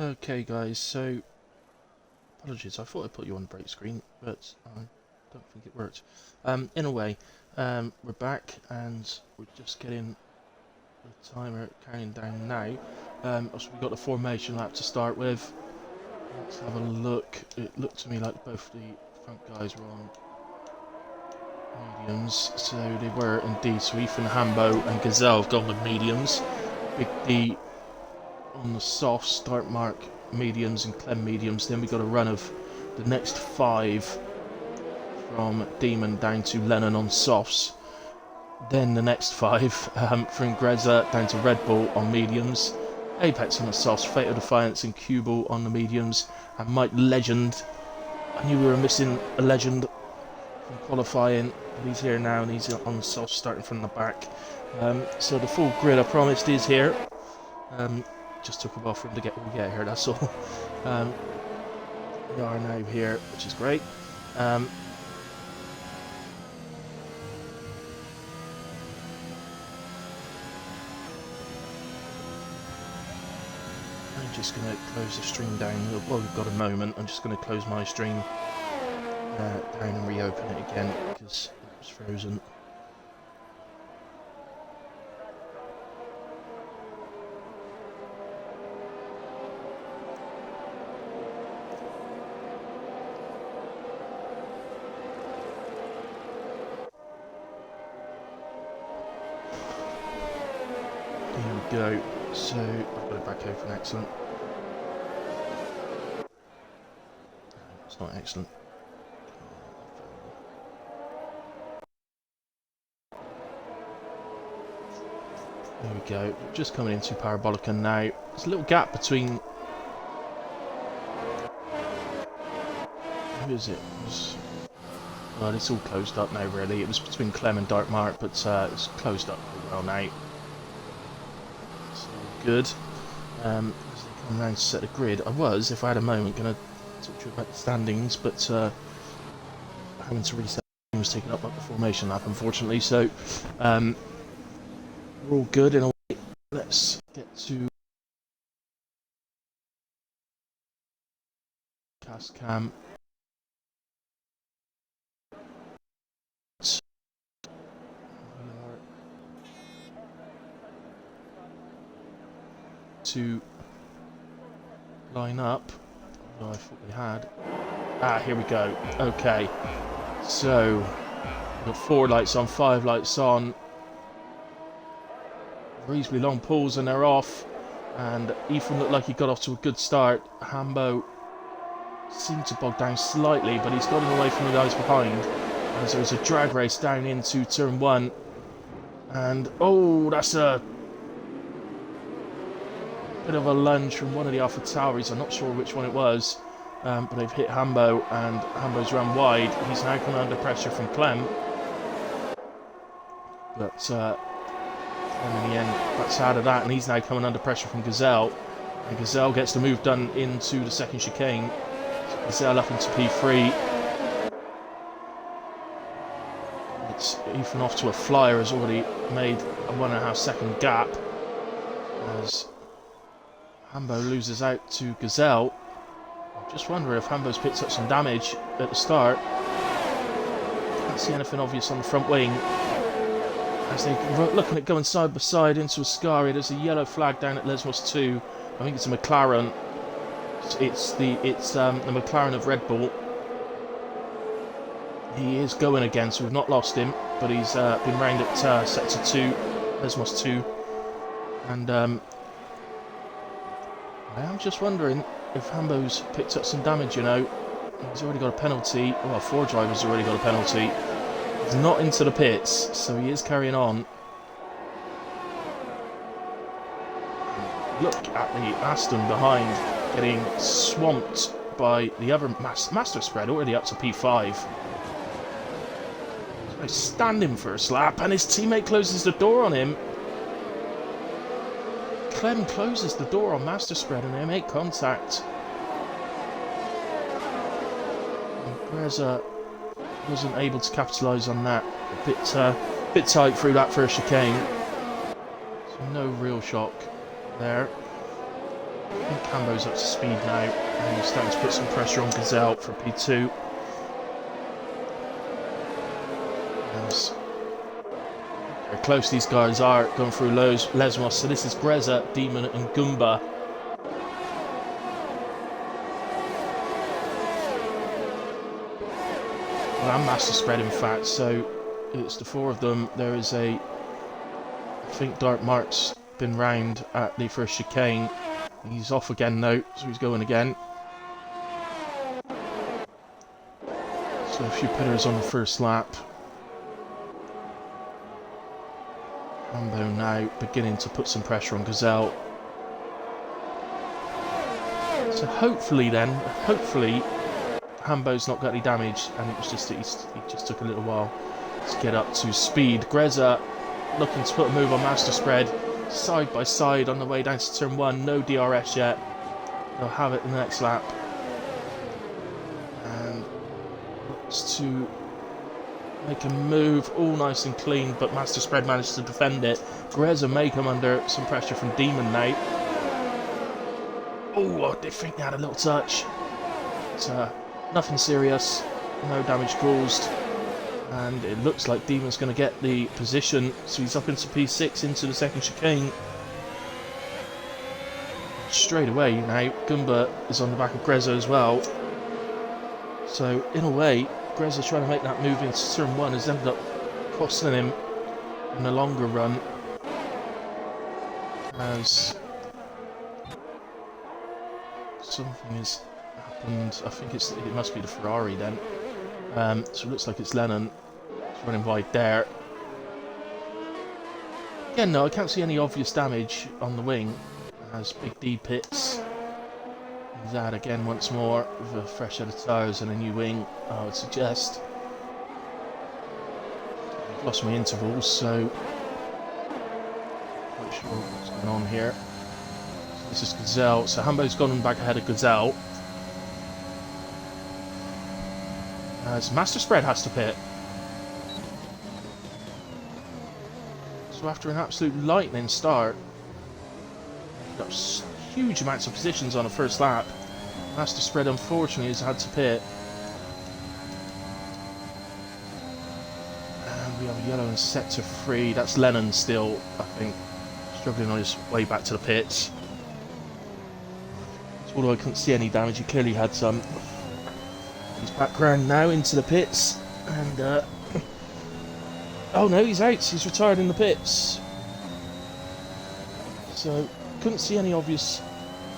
Okay guys, so apologies, I thought I put you on the break screen, but I don't think it worked. In a way, we're back and we're just getting the timer counting down now. So we've got the formation lap to start with. Let's have a look. It looked to me like both the front guys were on mediums, so they were indeed. So Ethan, Hambo and Gazelle have gone with mediums. Big D on the soft, start mark mediums and Clem mediums. Then we got a run of the next 5 from Demon down to Lennon on softs. Then the next 5 from Greza down to Red Bull on mediums. Apex on the softs, Fatal Defiance and Cubal on the mediums, and Mike Legend. I knew we were missing a Legend from qualifying, but he's here now and he's on the softs starting from the back. So the full grid I promised is here. Just took a while for him to get here, that's all. We are now here, which is great. I'm just going to close the stream down. Well, we've got a moment. I'm just going to close my stream down and reopen it again because it was frozen. Here we go. So I've got it back open. Excellent. It's not excellent. There we go. Just coming into Parabolica now. There's a little gap between. Who is it? Well, it's all closed up now. Really, it was between Clem and Dark Mark, but it's closed up pretty well now. So good. As they come around to set the grid, I was, if I had a moment, going to talk to you about the standings, but having to reset was taking up like the formation lap, unfortunately. So we're all good in a way. Let's get to cast cam. To line up. Oh, I thought we had. Ah, here we go. Okay. So we've got 4 lights on, 5 lights on. Reasonably long pulls and they're off. And Ethan looked like he got off to a good start. Hambo seemed to bog down slightly, but he's gotten away from the guys behind. As there was a drag race down into turn 1. And oh, that's a bit of a lunge from one of the Alpha Tauris. I'm not sure which one it was, but they've hit Hambo and Hambo's run wide. He's now coming under pressure from Clem, but Clem in the end backs out of that, and he's now coming under pressure from Gazelle, and Gazelle gets the move done into the second chicane. So Gazelle up into P3. It's Ethan off to a flyer, has already made a 1.5 second gap as Hambo loses out to Gazelle. I just wonder if Hambo's picked up some damage at the start. Can't see anything obvious on the front wing. As they're looking at going side by side into Ascari, there's a yellow flag down at Lesmos 2. I think it's a McLaren. It's the McLaren of Red Bull. He is going again, so we've not lost him, but he's been round at sector 2, Lesmos 2, and I am just wondering if Hambo's picked up some damage, you know. He's already got a penalty. Well, 4 drivers already got a penalty. He's not into the pits, so he is carrying on. Look at the Aston behind, getting swamped by the other Master Spread, already up to P5. So standing for a slap, and his teammate closes the door on him. Clem closes the door on Master Spread and they make contact. And Greza wasn't able to capitalise on that. A bit tight through that first chicane. So no real shock there. I think Cambo's up to speed now, and he's starting to put some pressure on Gazelle for P2. Very close these guys are, going through Lesmos. So this is Greza, Demon and Goomba. Well, and Master Spread, in fact. So it's the four of them. There is I think Dark Mark's been round at the first chicane. He's off again though, so he's going again. So a few pitters on the first lap. Rambo now beginning to put some pressure on Gazelle. So hopefully Hambo's not got any damage, and it was just that he just took a little while to get up to speed. Greza looking to put a move on Master Spread, side by side on the way down to turn 1, no DRS yet. They'll have it in the next lap. And looks to make a move, all nice and clean, but Master Spread managed to defend it. Greza may come under some pressure from Demon now. Oh, I did think they had a little touch. But, nothing serious, no damage caused. And it looks like Demon's going to get the position, so he's up into P6 into the second chicane. Straight away now, Goomba is on the back of Greza as well. So in a way, Greza trying to make that move into turn 1 has ended up costing him in the longer run, as something has happened. I think it must be the Ferrari then. So it looks like it's Lennon. It's running wide there. Again, no, I can't see any obvious damage on the wing, as Big D pits. He's out again once more with a fresh set of tyres and a new wing, I would suggest. I've lost my intervals, so not sure what's going on here. So this is Gazelle. So Hambo's gone back ahead of Gazelle. As Master Spread has to pit. So after an absolute lightning start, got huge amounts of positions on the first lap. Master Spread unfortunately has had to pit. And we have yellow in sector 3. That's Lennon still, I think, struggling on his way back to the pits. So although I couldn't see any damage, he clearly had some. He's back round now into the pits. And, oh no, he's out. He's retired in the pits. So couldn't see any obvious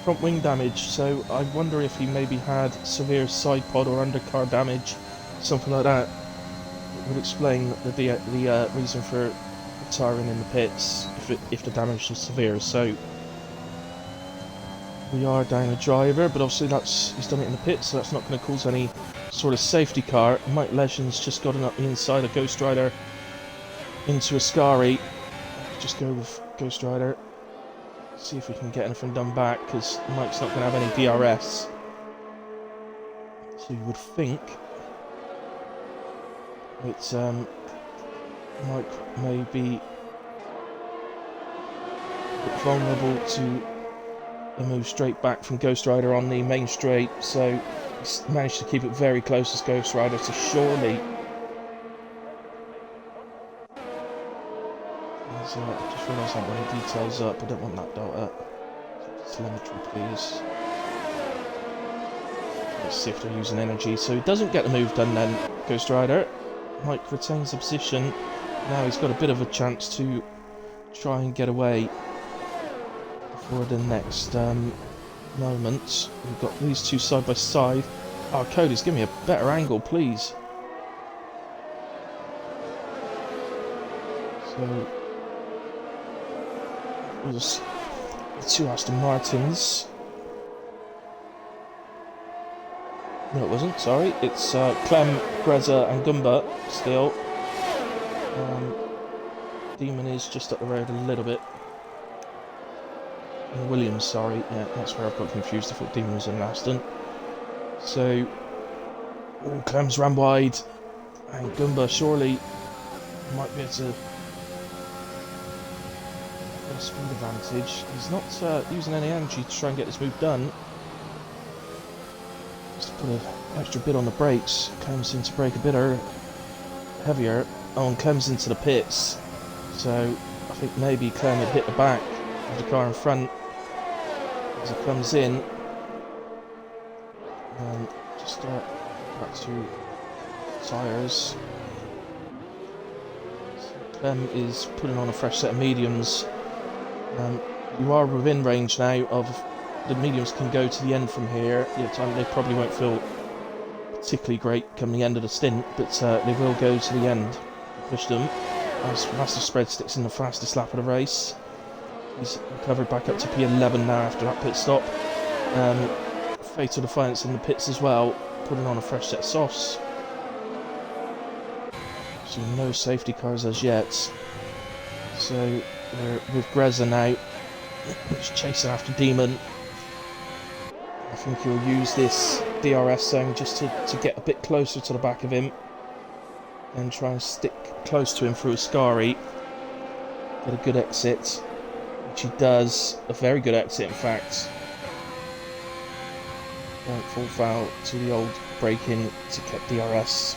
front wing damage, so I wonder if he maybe had severe side pod or undercar damage, something like that. It would explain the reason for retiring in the pits if the damage was severe. So we are down a driver, but obviously he's done it in the pits, so that's not going to cause any sort of safety car. Mike Legends just gotten up the inside of Ghost Rider into Ascari. Just go with Ghost Rider. See if we can get anything done back, because Mike's not going to have any DRS. So you would think it's Mike may be a bit vulnerable to a move straight back from Ghost Rider on the main straight, so he's managed to keep it very close as Ghost Rider, so surely I just realised that when he details up, I don't want that data. Telemetry, please. Let's see if they're using energy. So he doesn't get the move done then, Ghost Rider. Mike retains the position. Now he's got a bit of a chance to try and get away for the next moment. We've got these two side by side. Oh, Cody's, give me a better angle, please. So was the two Aston Martins. No, it wasn't, sorry. It's Clem, Greza and Goomba still. Demon is just up the road a little bit. And Williams, sorry. Yeah, that's where I've got confused. I thought Demon was in Aston. So, Clem's ran wide. And Goomba surely might be able to a speed advantage. He's not using any energy to try and get this move done. Just to put an extra bit on the brakes. Comes in to brake a bit heavier. Oh, and comes into the pits. So I think maybe Clem had hit the back of the car in front as it comes in. And just back to tyres. So Clem is putting on a fresh set of mediums. You are within range now of the mediums can go to the end from here. They probably won't feel particularly great come the end of the stint, but they will go to the end. Push them. As Master Spread sticks in the fastest lap of the race. He's recovered back up to P11 now after that pit stop. Fatal Defiance in the pits as well, putting on a fresh set of softs. So no safety cars as yet. So we're with Greza now, who's chasing after Demon. I think he'll use this DRS zone just to get a bit closer to the back of him and try and stick close to him through a Scari. Get a good exit, which he does. A very good exit, in fact. Don't fall foul to the old break-in to get DRS.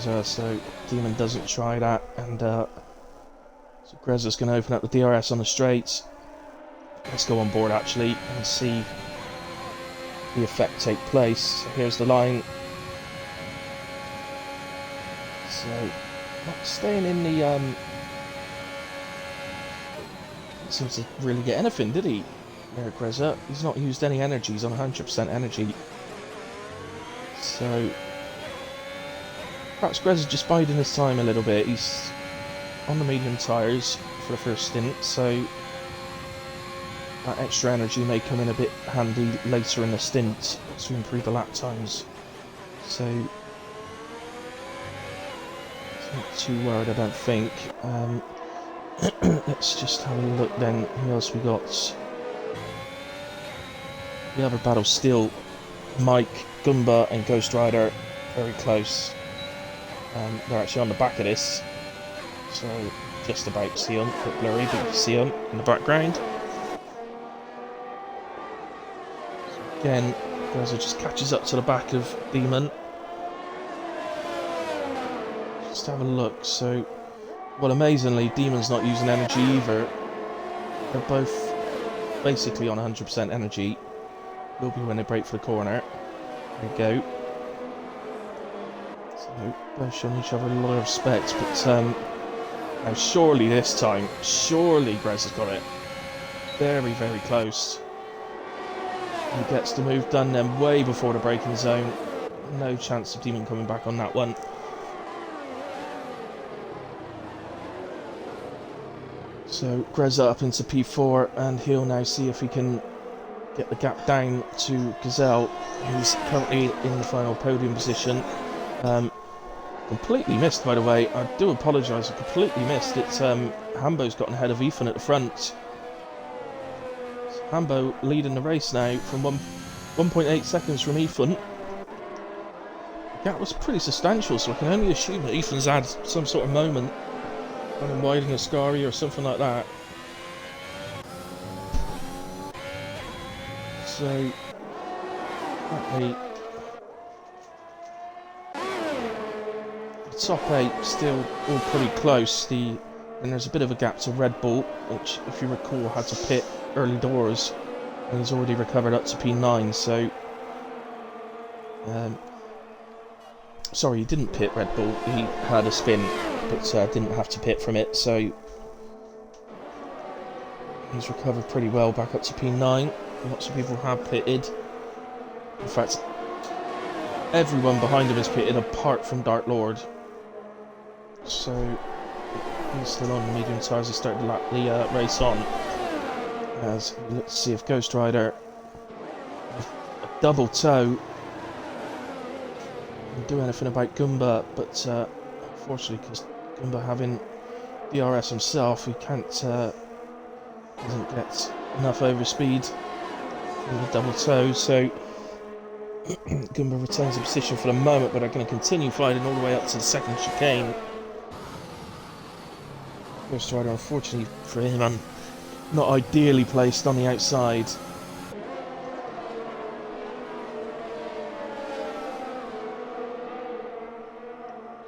So Demon doesn't try that, and so Greza's going to open up the DRS on the straight. Let's go on board actually and see the effect take place. So here's the line. So not staying in the seemed to really get anything, did he? Eric Greza. He's not used any energy, he's on 100% energy. So perhaps Greza's just biding his time a little bit. He's on the medium tyres for the first stint, so that extra energy may come in a bit handy later in the stint to improve the lap times. So it's not too worried, I don't think. Let's just have a look then. Who else we got? The other battle still Mike, Gumba and Ghost Rider very close. They're actually on the back of this, so just about to see them. A bit blurry, but you can see them in the background. So again, Greza just catches up to the back of Demon. Just have a look. So, well, amazingly, Demon's not using energy either. They're both basically on 100% energy. Will be when they break for the corner. There we go. So both showing each other a lot of respect, but now surely this time, surely Greza's got it. Very, very close. He gets the move done then way before the braking zone. No chance of Demon coming back on that one. So Greza up into P4, and he'll now see if he can get the gap down to Gazelle, who's currently in the final podium position. Completely missed, by the way. I do apologise, I completely missed it. Hambo's gotten ahead of Ethan at the front. So Hambo leading the race now from 1.8 seconds from Ethan. The gap was pretty substantial, so I can only assume that Ethan's had some sort of moment on him widening a Scari or something like that. So, currently, the top 8 still all pretty close. And there's a bit of a gap to Red Bull, which, if you recall, had to pit early doors, and he's already recovered up to P9. So, sorry, he didn't pit Red Bull. He had a spin, but didn't have to pit from it. So, he's recovered pretty well, back up to P9. Lots of people have pitted. In fact, everyone behind him has pitted apart from Dark Lord. So he's still on the medium tyres. He started the race on. As let's see if Ghost Rider with a double toe can do anything about Gumba, but unfortunately, because Gumba having DRS himself, he can't doesn't get enough overspeed from the double toe, so Gumba retains the position for the moment, but they're going to continue fighting all the way up to the second chicane. Ghost Rider, unfortunately for him, and not ideally placed on the outside.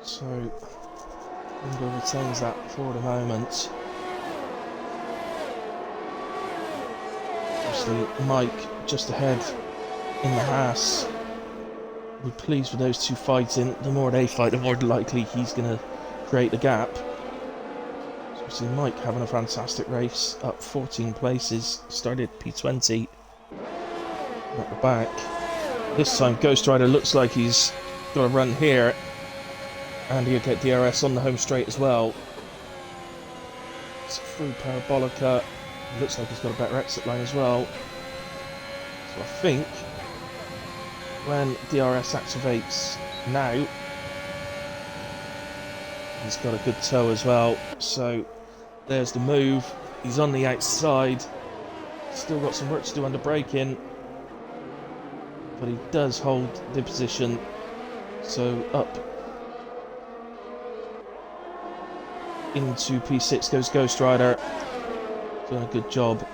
So, Gumbo retains that for the moment. Obviously, Mike just ahead in the Haas. We're pleased with those two fighting. The more they fight, the more likely he's going to create the gap. So obviously, Mike having a fantastic race, up 14 places, started P20 at the back. This time, Ghost Rider looks like he's got a run here, and he'll get DRS on the home straight as well. It's through Parabolica. Looks like he's got a better exit line as well. So I think when DRS activates now, he's got a good toe as well. So there's the move. He's on the outside. Still got some work to do under braking, but he does hold the position. So up into P6 goes Ghost Rider. Doing a good job.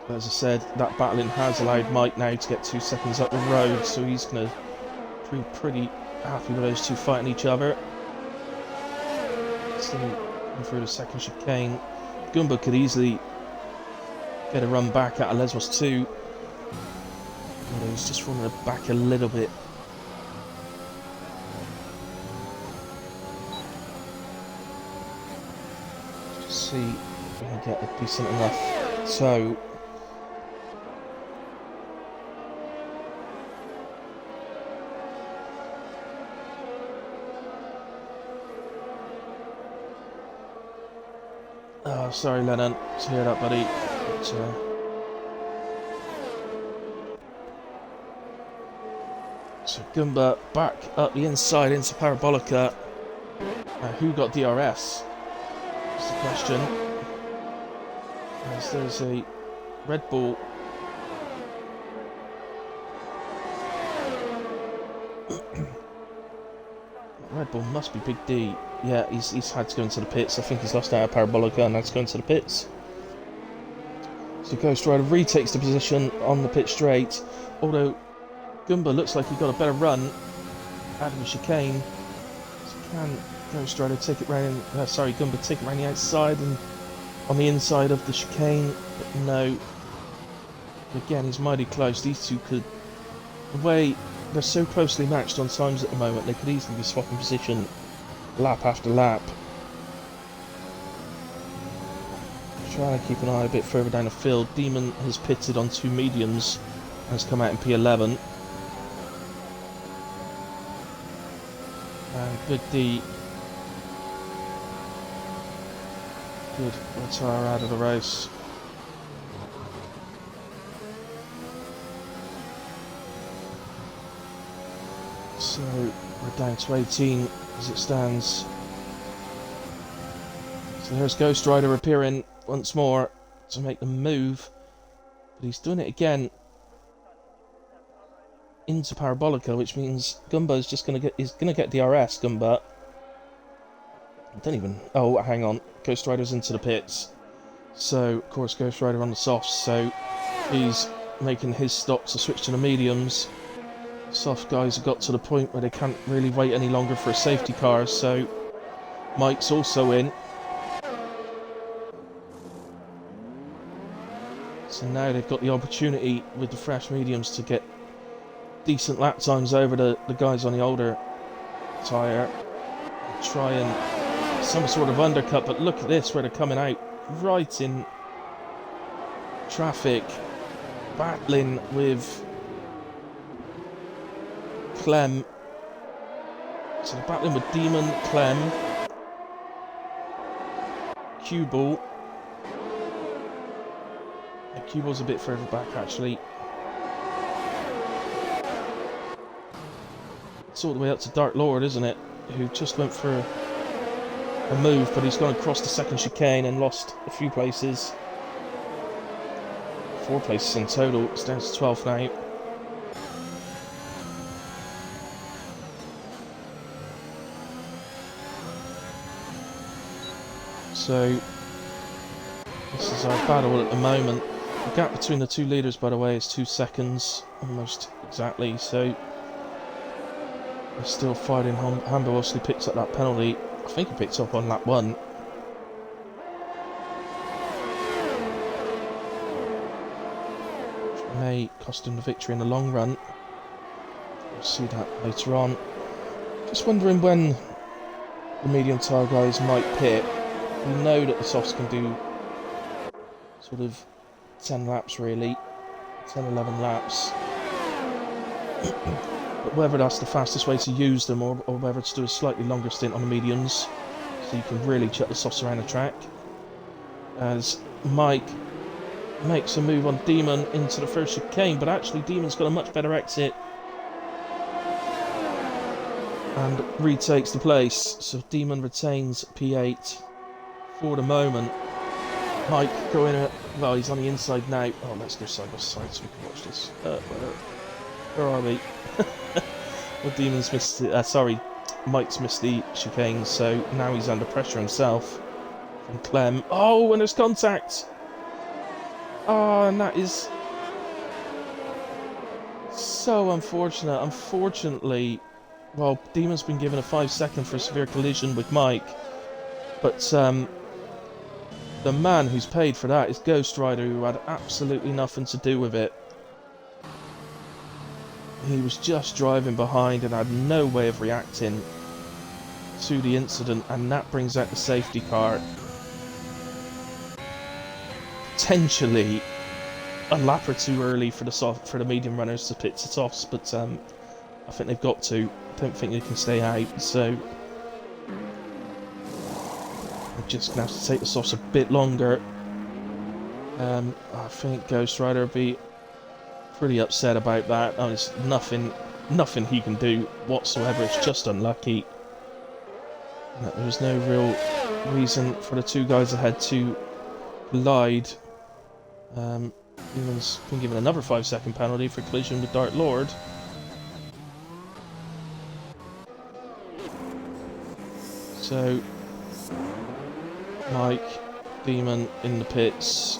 But as I said, that battling has allowed Mike now to get 2 seconds up the road, so he's going to be pretty happy with those two fighting each other. Still going through the second chicane. Gumbo could easily get a run back out of Lesmos 2. But he's just running it back a little bit. Just see if we can get a decent enough. So oh, sorry, Lennon, to hear that, buddy. But, so Gumba back up the inside into Parabolica. Who got DRS? That's the question. As there's a Red Bull. Red Bull must be Big D. Yeah, he's had to go into the pits. I think he's lost out of Parabolica and had to go into the pits. So Ghost Rider retakes the position on the pit straight. Although Gumba looks like he got a better run out of the chicane. So can Ghost Rider take it round? Gumba take it round the outside and on the inside of the chicane, but no. Again, he's mighty close. These two could, the way they're so closely matched on times at the moment, they could easily be swapping position lap after lap. Trying to keep an eye a bit further down the field. Demon has pitted on 2 mediums and has come out in P11. And Big D could retire out of the race. So we're down to 18 as it stands. So there's Ghost Rider appearing once more to make the move, but he's doing it again into Parabolica, which means Gumbo's just gonna get DRS. Gumbo. I don't even. Oh, hang on. Ghost Rider's into the pits. So of course Ghost Rider on the softs. So he's making his stop to switch to the mediums. Soft guys have got to the point where they can't really wait any longer for a safety car. So Mike's also in. So now they've got the opportunity with the fresh mediums to get decent lap times over the guys on the older tyre. Try and some sort of undercut, but look at this, where they're coming out right in traffic, battling with Clem. So they're battling with Demon, Clem, Q-Ball. Q-Ball's a bit further back actually. It's all the way up to Dark Lord, isn't it? Who just went for a move, but he's gone across the second chicane and lost a few places. 4 places in total. It's down to 12th now. So this is our battle at the moment. The gap between the two leaders, by the way, is 2 seconds, almost exactly. So they're still fighting. Hambo obviously picked up that penalty. I think he picked up on lap 1. Which may cost him the victory in the long run. We'll see that later on. Just wondering when the medium tyre guys might pit. We know that the softs can do sort of 10 laps really, 10, 11 laps. But whether that's the fastest way to use them or whether it's to do a slightly longer stint on the mediums, so you can really chuck the softs around the track. As Mike makes a move on Demon into the first chicane, but actually Demon's got a much better exit and retakes the place, so Demon retains P8 for the moment. Mike going at, well, he's on the inside now. Oh, let's go side by side so we can watch this. Where are we? Well, Demon's missed it, sorry, Mike's missed the chicane, so now he's under pressure himself from Clem. Oh, and there's contact! Oh, and that is so unfortunate. Unfortunately, well, Demon's been given a 5-second for a severe collision with Mike, but the man who's paid for that is Ghost Rider, who had absolutely nothing to do with it. He was just driving behind and had no way of reacting to the incident, and that brings out the safety car. Potentially a lap or two early for the medium runners to pit to toss, but I think they've got to. I don't think they can stay out, so we're just going to have to take the softs a bit longer. I think Ghost Rider will be pretty upset about that. Oh, there's nothing he can do whatsoever. It's just unlucky. There was no real reason for the two guys ahead to collide. Demon's been given another 5-second penalty for collision with Dark Lord. So Mike, Demon in the pits,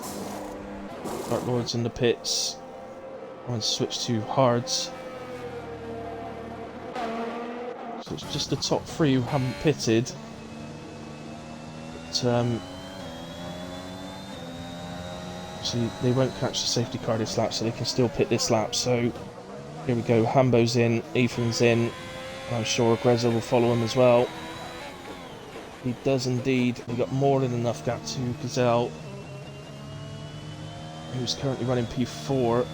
Dark Lord's in the pits. I'm going to switch to hards. So it's just the top 3 who haven't pitted. But obviously they won't catch the safety car this lap, so they can still pit this lap. So here we go. Hambo's in, Ethan's in. I'm sure Grezza will follow him as well. He does indeed. He got more than enough gap to Gazelle, who's currently running P4.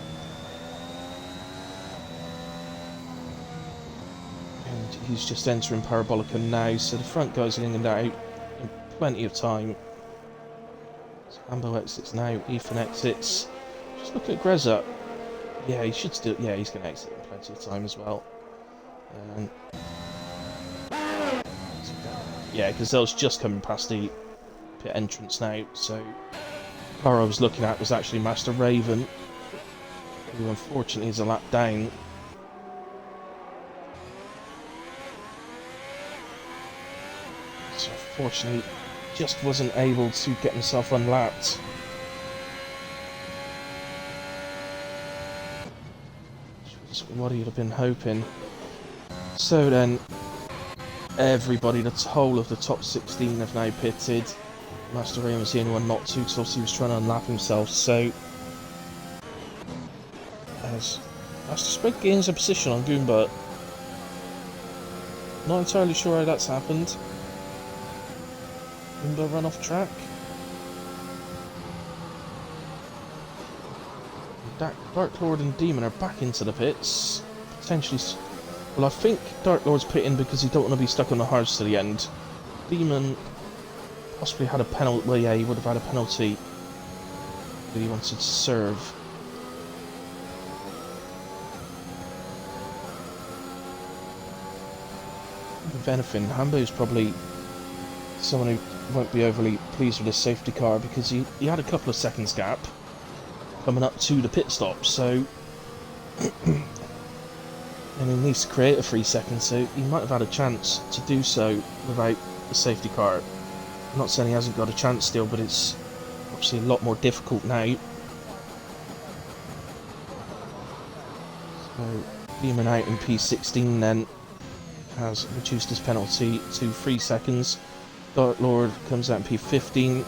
And he's just entering Parabolica now, so the front guys are in and out in plenty of time. So Hambo exits now, Ethan exits. Just look at Grezza. Yeah, he should still. Yeah, he's going to exit in plenty of time as well. Yeah, Gazelle's just coming past the pit entrance now, so the car I was looking at was actually Master Raven, who unfortunately is a lap down. So unfortunately, just wasn't able to get himself unlapped. Which is what he'd have been hoping. So then, everybody, the whole of the top 16 have now pitted. Master Raven was the only one not to, because obviously he was trying to unlap himself. So, as Master Sprig gains a position on Goomba. Not entirely sure how that's happened. Goomba run off track. Dark Lord and Demon are back into the pits. Potentially. Well, I think Dark Lord's pitting because he don't want to be stuck on the hards to the end. Demon possibly had a penalty. Well, yeah, he would have had a penalty that he wanted to serve. If anything, Hambo's probably someone who won't be overly pleased with his safety car because he had a couple of seconds gap coming up to the pit stop, so and he needs to create a 3 seconds, so he might have had a chance to do so without the safety car. I'm not saying he hasn't got a chance still, but it's obviously a lot more difficult now. So, Demon out in P16 then has reduced his penalty to 3 seconds. Dark Lord comes out in P15.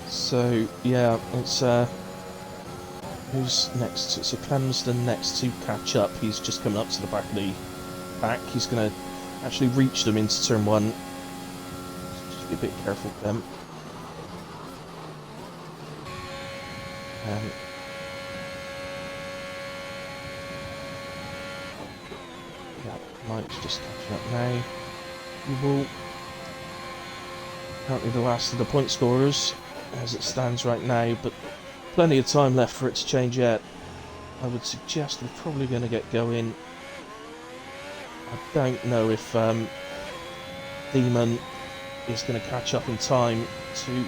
So, yeah, it's, who's next? So Clem's the next to catch up. He's just coming up to the back of the pack. He's going to actually reach them into turn 1. Just be a bit careful with them. Yeah, Mike's just catching up now. He will currently the last of the point scorers as it stands right now, but plenty of time left for it to change yet. I would suggest we're probably going to get going. I don't know if Demon is going to catch up in time to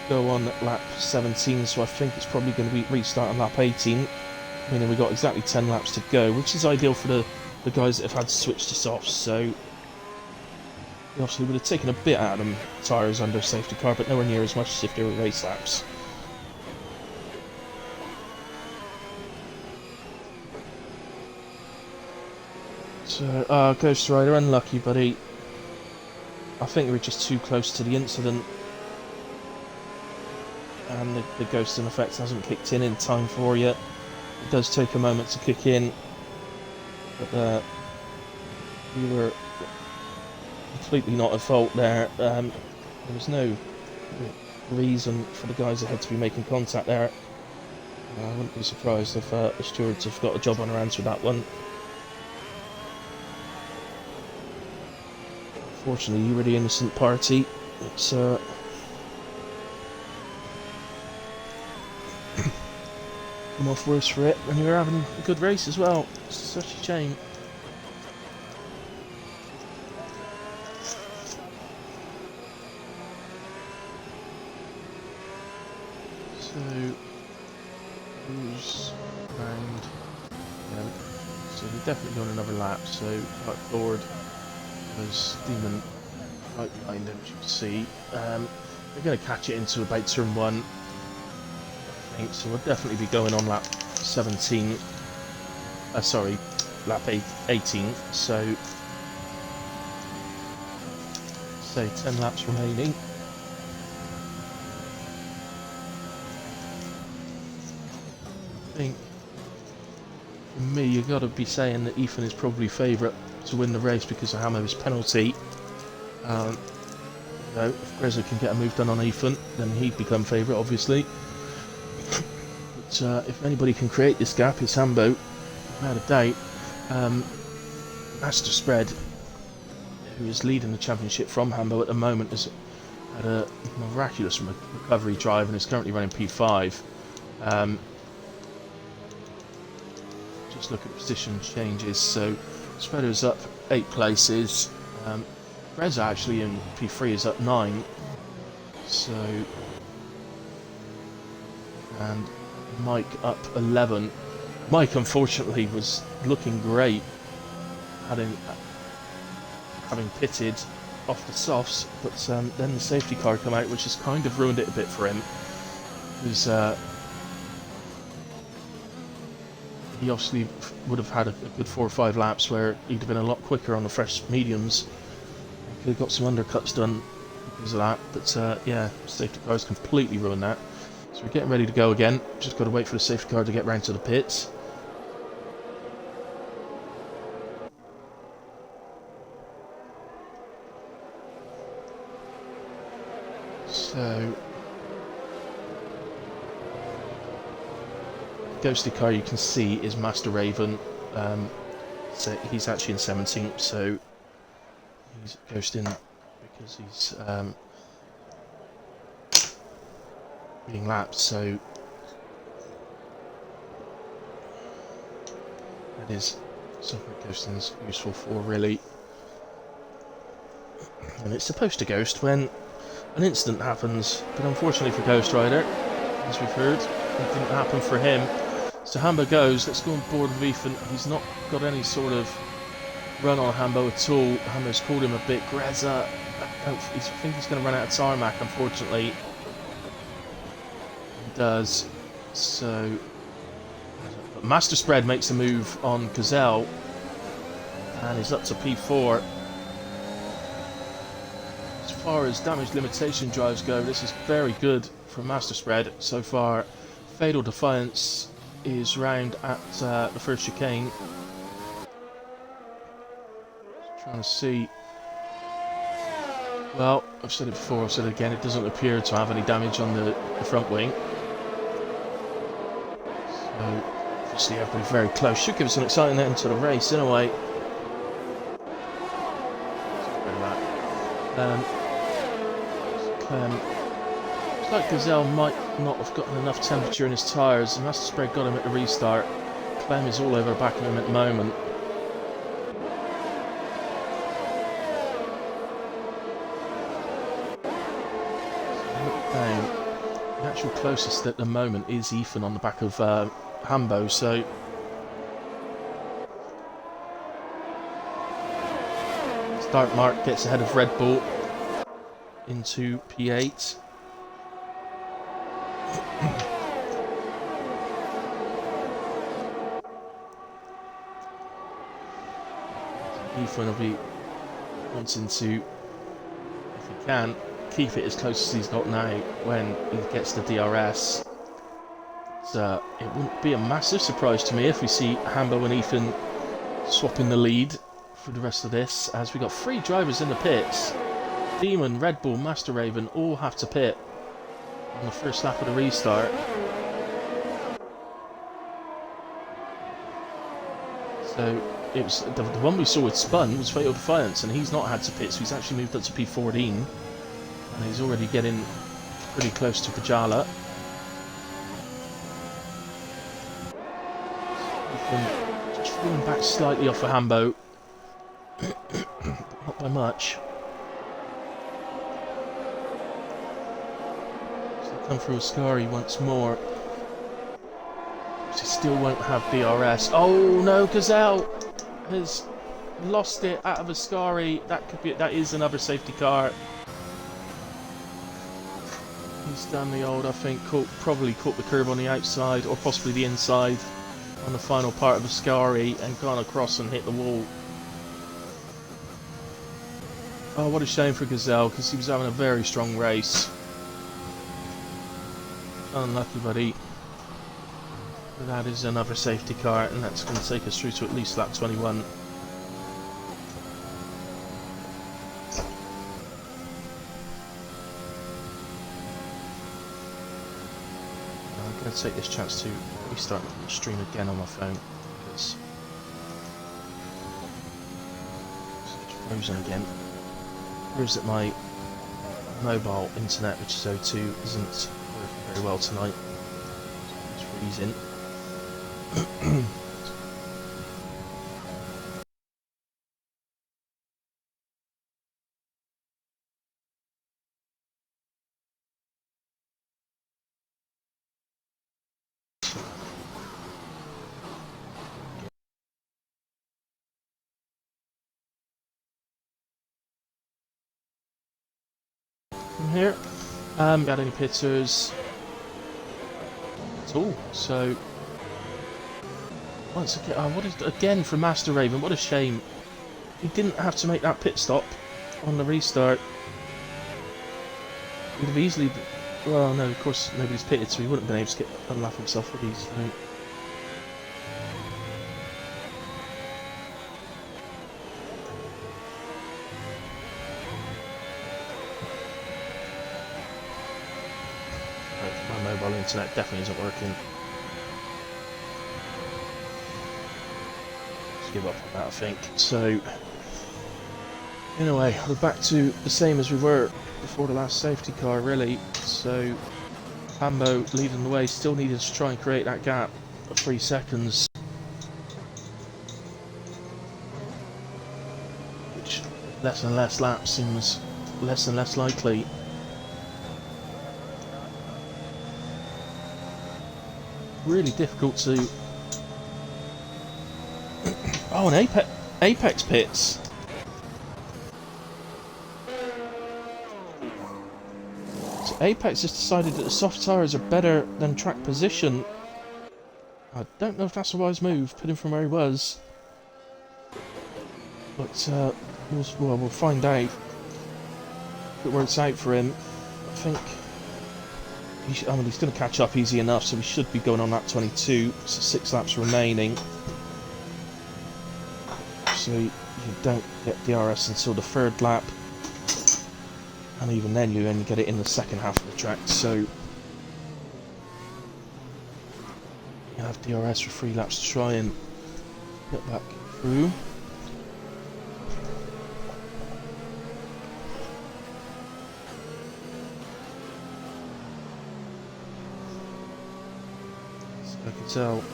go on at lap 17, so I think it's probably going to be restart on lap 18, meaning we've got exactly 10 laps to go, which is ideal for the guys that have had to switch to softs. So obviously would have taken a bit out of them tyres under safety car, but nowhere near as much as if they were race laps. So, Ghost Rider, unlucky, buddy. I think we were just too close to the incident, and the ghosting effect hasn't kicked in time for you. It does take a moment to kick in, but we were completely not at fault there. There was no reason for the guys that had to be making contact there. I wouldn't be surprised if the stewards have got a job on their hands with that one. Fortunately, you were the innocent party. It's come off worse for it when you were having a good race as well. It's such a shame. So, who's round? Yeah, so we're definitely going another lap. So, Dark Lord. There's Demon right behind him, as you can see. They're going to catch it into about turn 1, I think, so we'll definitely be going on lap 17. Sorry, lap 18. So 10 laps remaining. I think, for me, you've got to be saying that Ethan is probably favourite to win the race because of Hamo's penalty. If Grezza can get a move done on Ethan, then he'd become favourite, obviously. But if anybody can create this gap, it's Hambo, without a doubt. Master Spread, who is leading the championship from Hambo at the moment, has had a miraculous recovery drive and is currently running P5. Just look at position changes. So Spreader's up 8 places. Reza actually in P3 is up 9. So, and Mike up 11. Mike unfortunately was looking great, having pitted off the softs, but then the safety car come out, which has kind of ruined it a bit for him. Because he obviously would have had a good 4 or 5 laps where he'd have been a lot quicker on the fresh mediums. He could have got some undercuts done because of that, but yeah, safety car's completely ruined that. So we're getting ready to go again. Just got to wait for the safety car to get round to the pits. So, ghosty car you can see is Master Raven. So he's actually in 17th, so he's ghosting because he's being lapped. So that is something ghosting is useful for, really. And it's supposed to ghost when an incident happens, but unfortunately for Ghost Rider, as we've heard, it didn't happen for him. So Hambo goes. Let's go on board with Ethan. He's not got any sort of run on Hambo at all. Hambo's called him a bit. Greza, I think he's going to run out of tarmac, unfortunately. He does. So, but Master Spread makes a move on Gazelle, and he's up to P4. As far as damage limitation drives go, this is very good from Master Spread so far. Fatal Defiance is round at the first chicane. Just trying to see. Well, I've said it before, I've said it again, it doesn't appear to have any damage on the front wing. So, obviously everybody very close. Should give us an exciting end to the race, in a way. Looks like Gazelle might not have gotten enough temperature in his tyres. The Master Spread got him at the restart. Clem is all over the back of him at the moment. The actual closest at the moment is Ethan on the back of Hambo, so start mark gets ahead of Red Bull into P8. Ethan will be wanting to, if he can, keep it as close as he's got now when he gets the DRS. So it wouldn't be a massive surprise to me if we see Hambo and Ethan swapping the lead for the rest of this, as we got 3 drivers in the pits. Demon, Red Bull, Master Raven all have to pit on the first lap of the restart. So it was the one we saw with Spun was Fatal Defiance, and he's not had to pit, so he's actually moved up to P14, and he's already getting pretty close to Pajala. Just falling back slightly off of Hambo, not by much. So they come through Ascari once more. He still won't have DRS. Oh no, Gazelle has lost it out of Ascari. That is another safety car. He's done the old, I think, probably caught the curb on the outside, or possibly the inside, on the final part of Ascari, and gone across and hit the wall. Oh, what a shame for Gazelle, because he was having a very strong race. Unlucky, buddy. But that is another safety car, and that's going to take us through to at least lap 21. I'm going to take this chance to restart the stream again on my phone, because it's frozen again. Proves that my mobile internet, which is O2, isn't working very well tonight. It's freezing. From here, got any pitters at all? So once again, again from Master Raven? What a shame. He didn't have to make that pit stop on the restart. He'd have easily. Well, no, of course nobody's pitted, so he wouldn't have been able to get a lap himself with these. So. My mobile internet definitely isn't working. Just give up on that, I think. So, in a way, we're back to the same as we were before the last safety car, really. So, Hambo leading the way, still needed to try and create that gap of 3 seconds. Which, less and less laps seems less and less likely. Really difficult to... Oh, an apex... Apex pits. So Apex has decided that the soft tyres are better than track position. I don't know if that's a wise move, put him from where he was. But we'll find out if it works out for him. I think he's going to catch up easy enough, so we should be going on lap 22. So 6 laps remaining. So you don't get DRS until the 3rd lap, and even then you only get it in the second half of the track. So you have DRS for 3 laps to try and get back through. I can tell,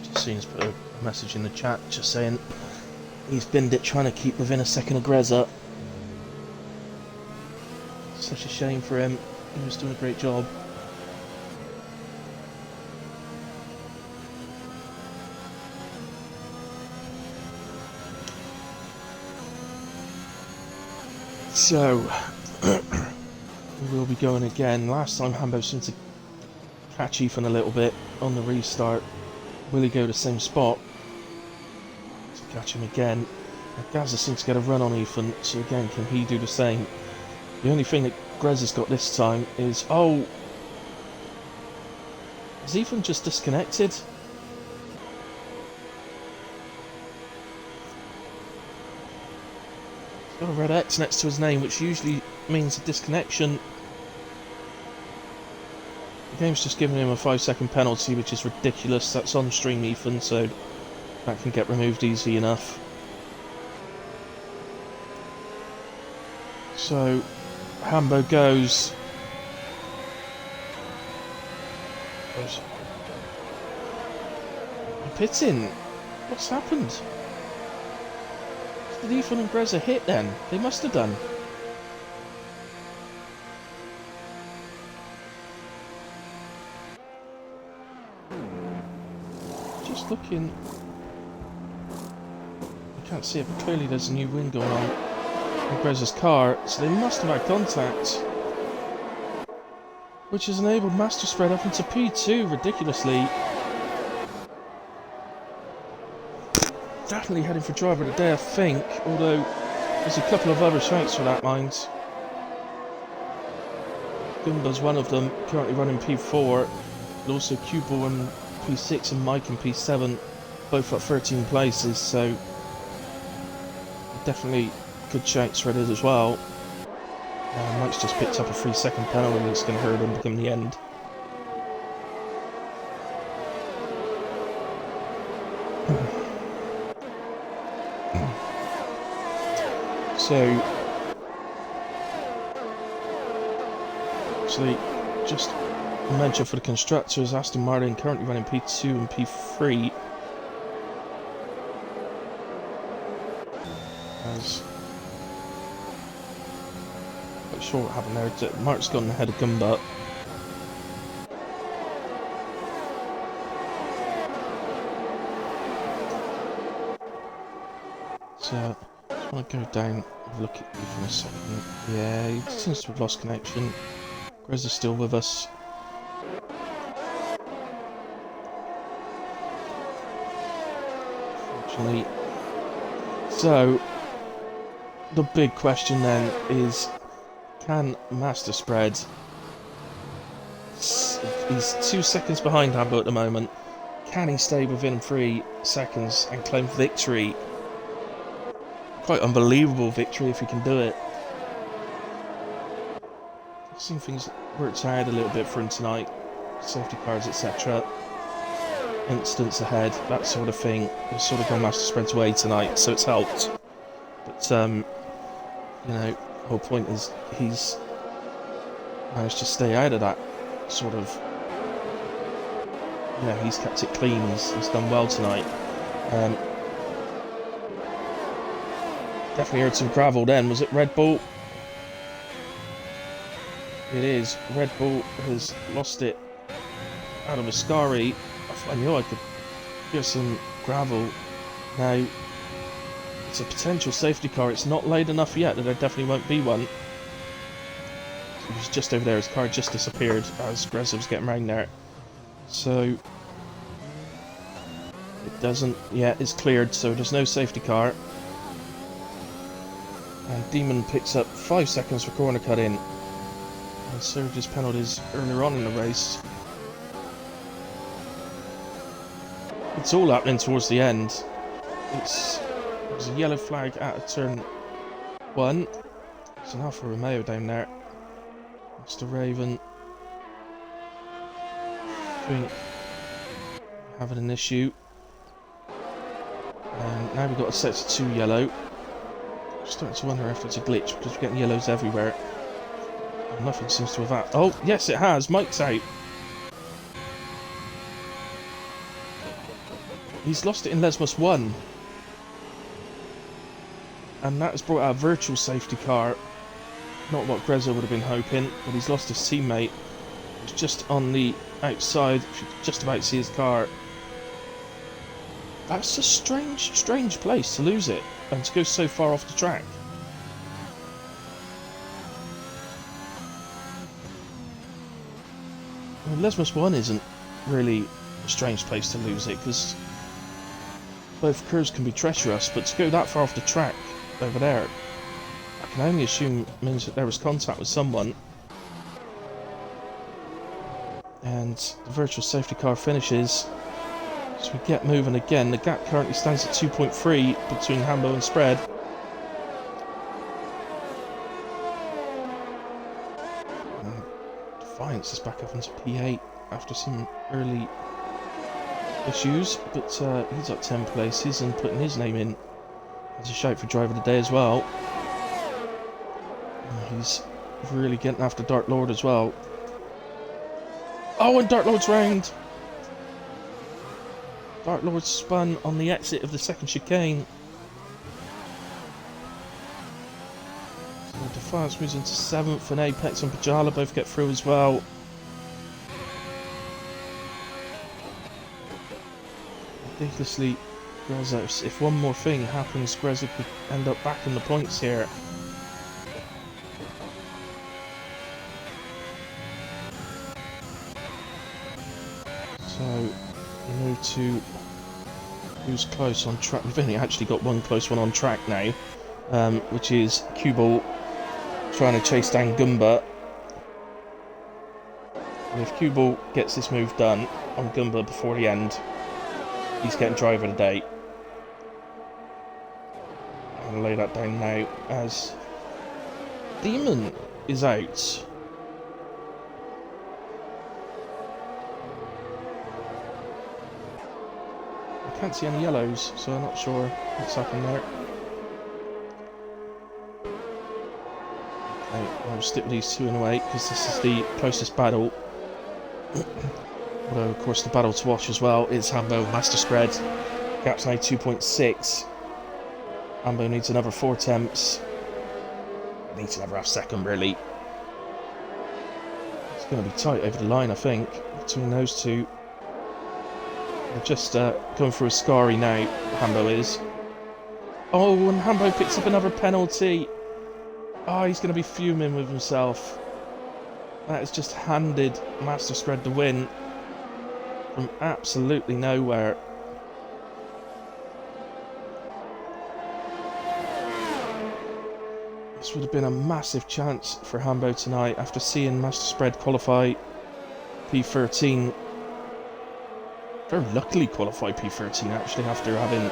just seen us put a message in the chat just saying he's binned it trying to keep within a second of Greza. Such a shame for him, he was doing a great job. So, we'll be going again. Last time Hambo seemed to catch Ethan a little bit on the restart. Will he go to the same spot to catch him again? Gazza seems to get a run on Ethan, so again, can he do the same? The only thing that Grez got this time is... oh! Is Ethan just disconnected? He's got a red X next to his name, which usually means a disconnection. The game's just giving him a 5-second penalty, which is ridiculous. That's on stream, Ethan, so that can get removed easy enough. So, Hambo goes. Pitting. What's happened? Did Ethan and Greza hit then? They must have done. Just looking. You can't see it, but clearly there's a new wing going on in Greza's car, so they must have had contact. Which has enabled Master Spread up into P2 ridiculously. Definitely heading for driver of the day, I think, although there's a couple of other shouts for that, mind. Gumba's one of them, currently running P4, but also Cubal in P6 and Mike in P7, both at 13 places, so definitely good shouts for it as well. Mike's just picked up a 3-second penalty that's going to hurt him come the end. So, actually, just a mention for the constructors, Aston Martin currently running P2 and P3. As not sure what happened there. Mark's gone ahead of Gumba. So, I want to go down and look at you for a second. Yeah, he seems to have lost connection. Grez is still with us. Unfortunately. So, the big question then is, can Master Spread... He's 2 seconds behind Hambo at the moment. Can he stay within 3 seconds and claim victory? Quite unbelievable victory if he can do it. I've seen things worked out a little bit for him tonight. Safety cars, etc. Instance ahead, that sort of thing. It's sort of gone Master Spread's way tonight, so it's helped. But, you know, the whole point is he's managed to stay out of that sort of... Yeah, he's kept it clean, he's done well tonight. Definitely heard some gravel then. Was it Red Bull? It is. Red Bull has lost it out of Ascari. I knew I could hear some gravel. Now, It's a potential safety car. It's not late enough yet that there definitely won't be one. So he's just over there. His car just disappeared as Grezza was getting round there. So it doesn't yet. It's cleared, so there's no safety car. And Demon picks up 5 seconds for corner cut in. And served his penalties earlier on in the race. It's all happening towards the end. There's a yellow flag at turn 1. There's an Alfa Romeo down there. Mr. Raven. I think having an issue. And now we've got a set to 2 yellow. I'm starting to wonder if it's a glitch because we're getting yellows everywhere. And nothing seems to have happened. Oh, yes it has. Mike's out. He's lost it in Lesmos 1. And that has brought out a virtual safety car. Not what Grezza would have been hoping, but he's lost his teammate. He's just on the outside. You can just about see his car. That's a strange place to lose it and to go so far off the track. I mean, Lesmos 1 isn't really a strange place to lose it because both curves can be treacherous, but to go that far off the track over there, I can only assume means that there was contact with someone. And the virtual safety car finishes. So we get moving again. The gap currently stands at 2.3 between Hambo and Spread. And Defiance is back up into P8 after some early issues, but he's up 10 places and putting his name in as a shout for driver of the day as well. And he's really getting after Dark Lord as well. Oh, and Dark Lord's round. Dark Lord spun on the exit of the second chicane. So Defiance moves into 7th, and Apex and Pajala both get through as well. Ridiculously, Grezza, if one more thing happens, Grezza could end up back in the points here. So, we move to who's close on track. We've only actually got one close one on track now, which is Q-Ball trying to chase down Goomba. And if Q-Ball gets this move done on Goomba before the end, he's getting driver of the day. I'm going to lay that down now as Demon is out. I can't see any yellows, so I'm not sure what's happened there. Okay, I'll stick with these two in a way because this is the closest battle. Although, of course, the battle to watch as well is Hambo Master Spread. Gap's now 2.6. Hambo needs another 4 attempts. Needs another half second, really. It's going to be tight over the line, I think, between those two. They're just going through a scary now, Hambo is. Oh, and Hambo picks up another penalty. Oh, he's going to be fuming with himself. That has just handed Master Spread the win from absolutely nowhere. This would have been a massive chance for Hambo tonight after seeing Master Spread qualify P13. Very luckily qualify P13 actually after having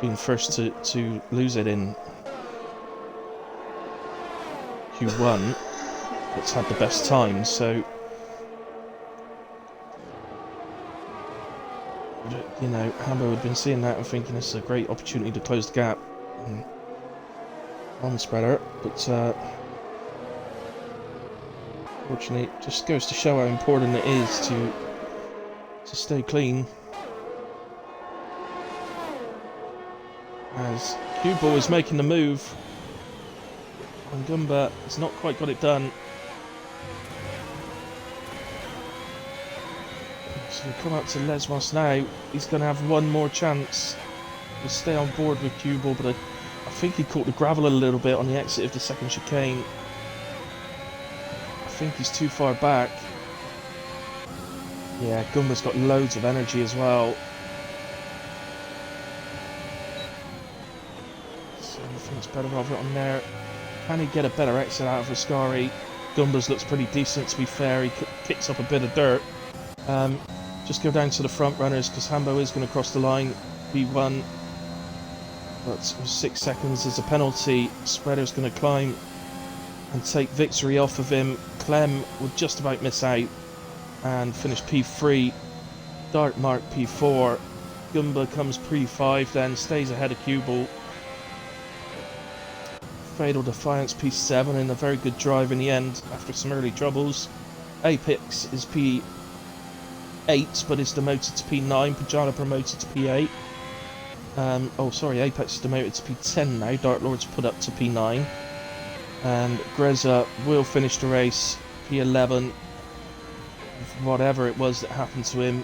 been first to lose it in Q1. It's had the best time, so you know, Hambo had been seeing that and thinking this is a great opportunity to close the gap on Spreader, but fortunately it just goes to show how important it is to stay clean. As Q-Ball is making the move and Goomba has not quite got it done. So we come up to Lesmos now. He's going to have one more chance to stay on board with Q-Ball, but I think he caught the gravel a little bit on the exit of the second chicane. I think he's too far back. Yeah, Gumba's got loads of energy as well. So I think it's better of it on there. Can he get a better exit out of Ascari? Gumba's looks pretty decent, to be fair. He kicks up a bit of dirt. Just go down to the front runners because Hambo is going to cross the line. P1. But 6 seconds is a penalty. Spreader's going to climb and take victory off of him. Clem would just about miss out and finish P3. Dart Mark P4. Gumba comes P5 then, stays ahead of Cubal. Fatal Defiance P7 in a very good drive in the end after some early troubles. Apex is P8 but is demoted to P9. Pajana promoted to P8. Oh sorry, Apex is demoted to P10 now. Dark Lord's put up to P9. And Greza will finish the race P11. Whatever it was that happened to him.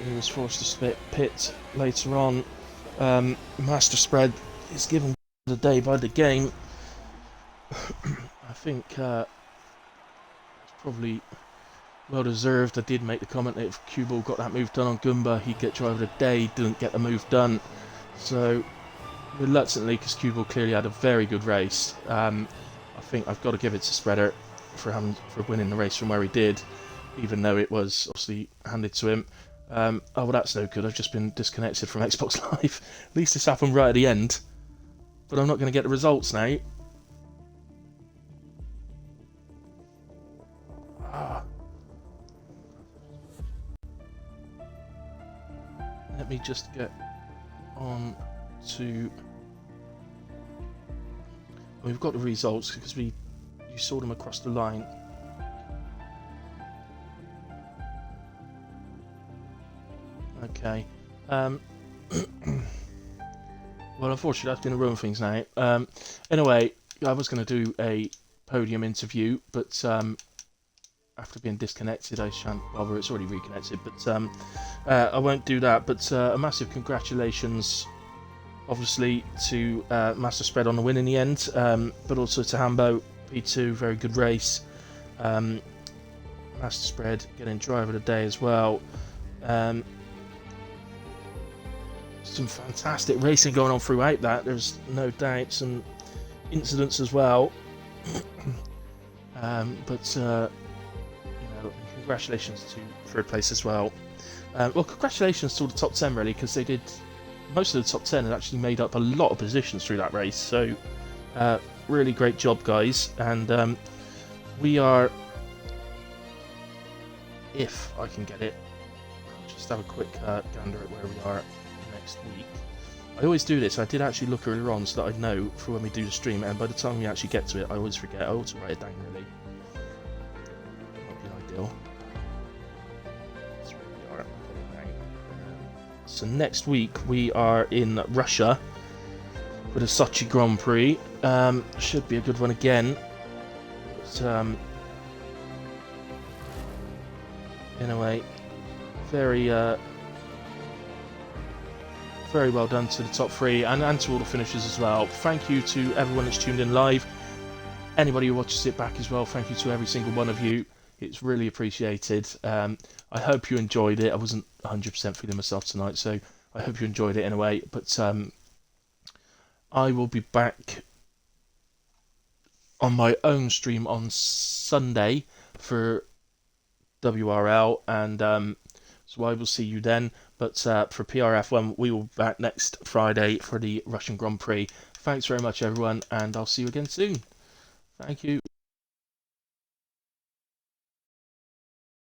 He was forced to split pit later on. Master Spread is given the day by the game. I think it's probably well deserved. I did make the comment that if Cubal got that move done on Gumba, he'd get driver of the day. He didn't get the move done. So reluctantly, because Cubal clearly had a very good race, I think I've got to give it to Spreader for winning the race from where he did, even though it was obviously handed to him. Oh well, that's no good. I've just been disconnected from Xbox Live. At least this happened right at the end. But I'm not going to get the results now. Let me just get on to... We've got the results because you saw them across the line. Okay. Well, unfortunately, that's going to ruin things now. Anyway, I was going to do a podium interview, but after being disconnected, I shan't bother. It's already reconnected, but I won't do that. But a massive congratulations, obviously, to Master Spread on the win in the end, but also to Hambo, P2, very good race. Master Spread getting driver of the day as well. Some fantastic racing going on throughout that. There's no doubt some incidents as well. But you know, congratulations to third place as well. Well, congratulations to all the top 10 really, because they did, most of the top 10 had actually made up a lot of positions through that race. So really great job, guys. And we are, if I can get it, I'll just have a quick gander at where we are next week. I always do this. I did actually look earlier on so that I'd know for when we do the stream, and by the time we actually get to it, I always forget. I ought to write it down really. Might be ideal. That's where we are. So next week we are in Russia for the Sochi Grand Prix. Should be a good one again. But, anyway, very well done to the top three and to all the finishers as well. Thank you to everyone that's tuned in live. Anybody who watches it back as well, thank you to every single one of you. It's really appreciated. I hope you enjoyed it. I wasn't 100% feeling myself tonight, so I hope you enjoyed it in a way. But I will be back on my own stream on Sunday for WRL, and so I will see you then. But for PRF1, we will be back next Friday for the Russian Grand Prix. Thanks very much, everyone, and I'll see you again soon. Thank you.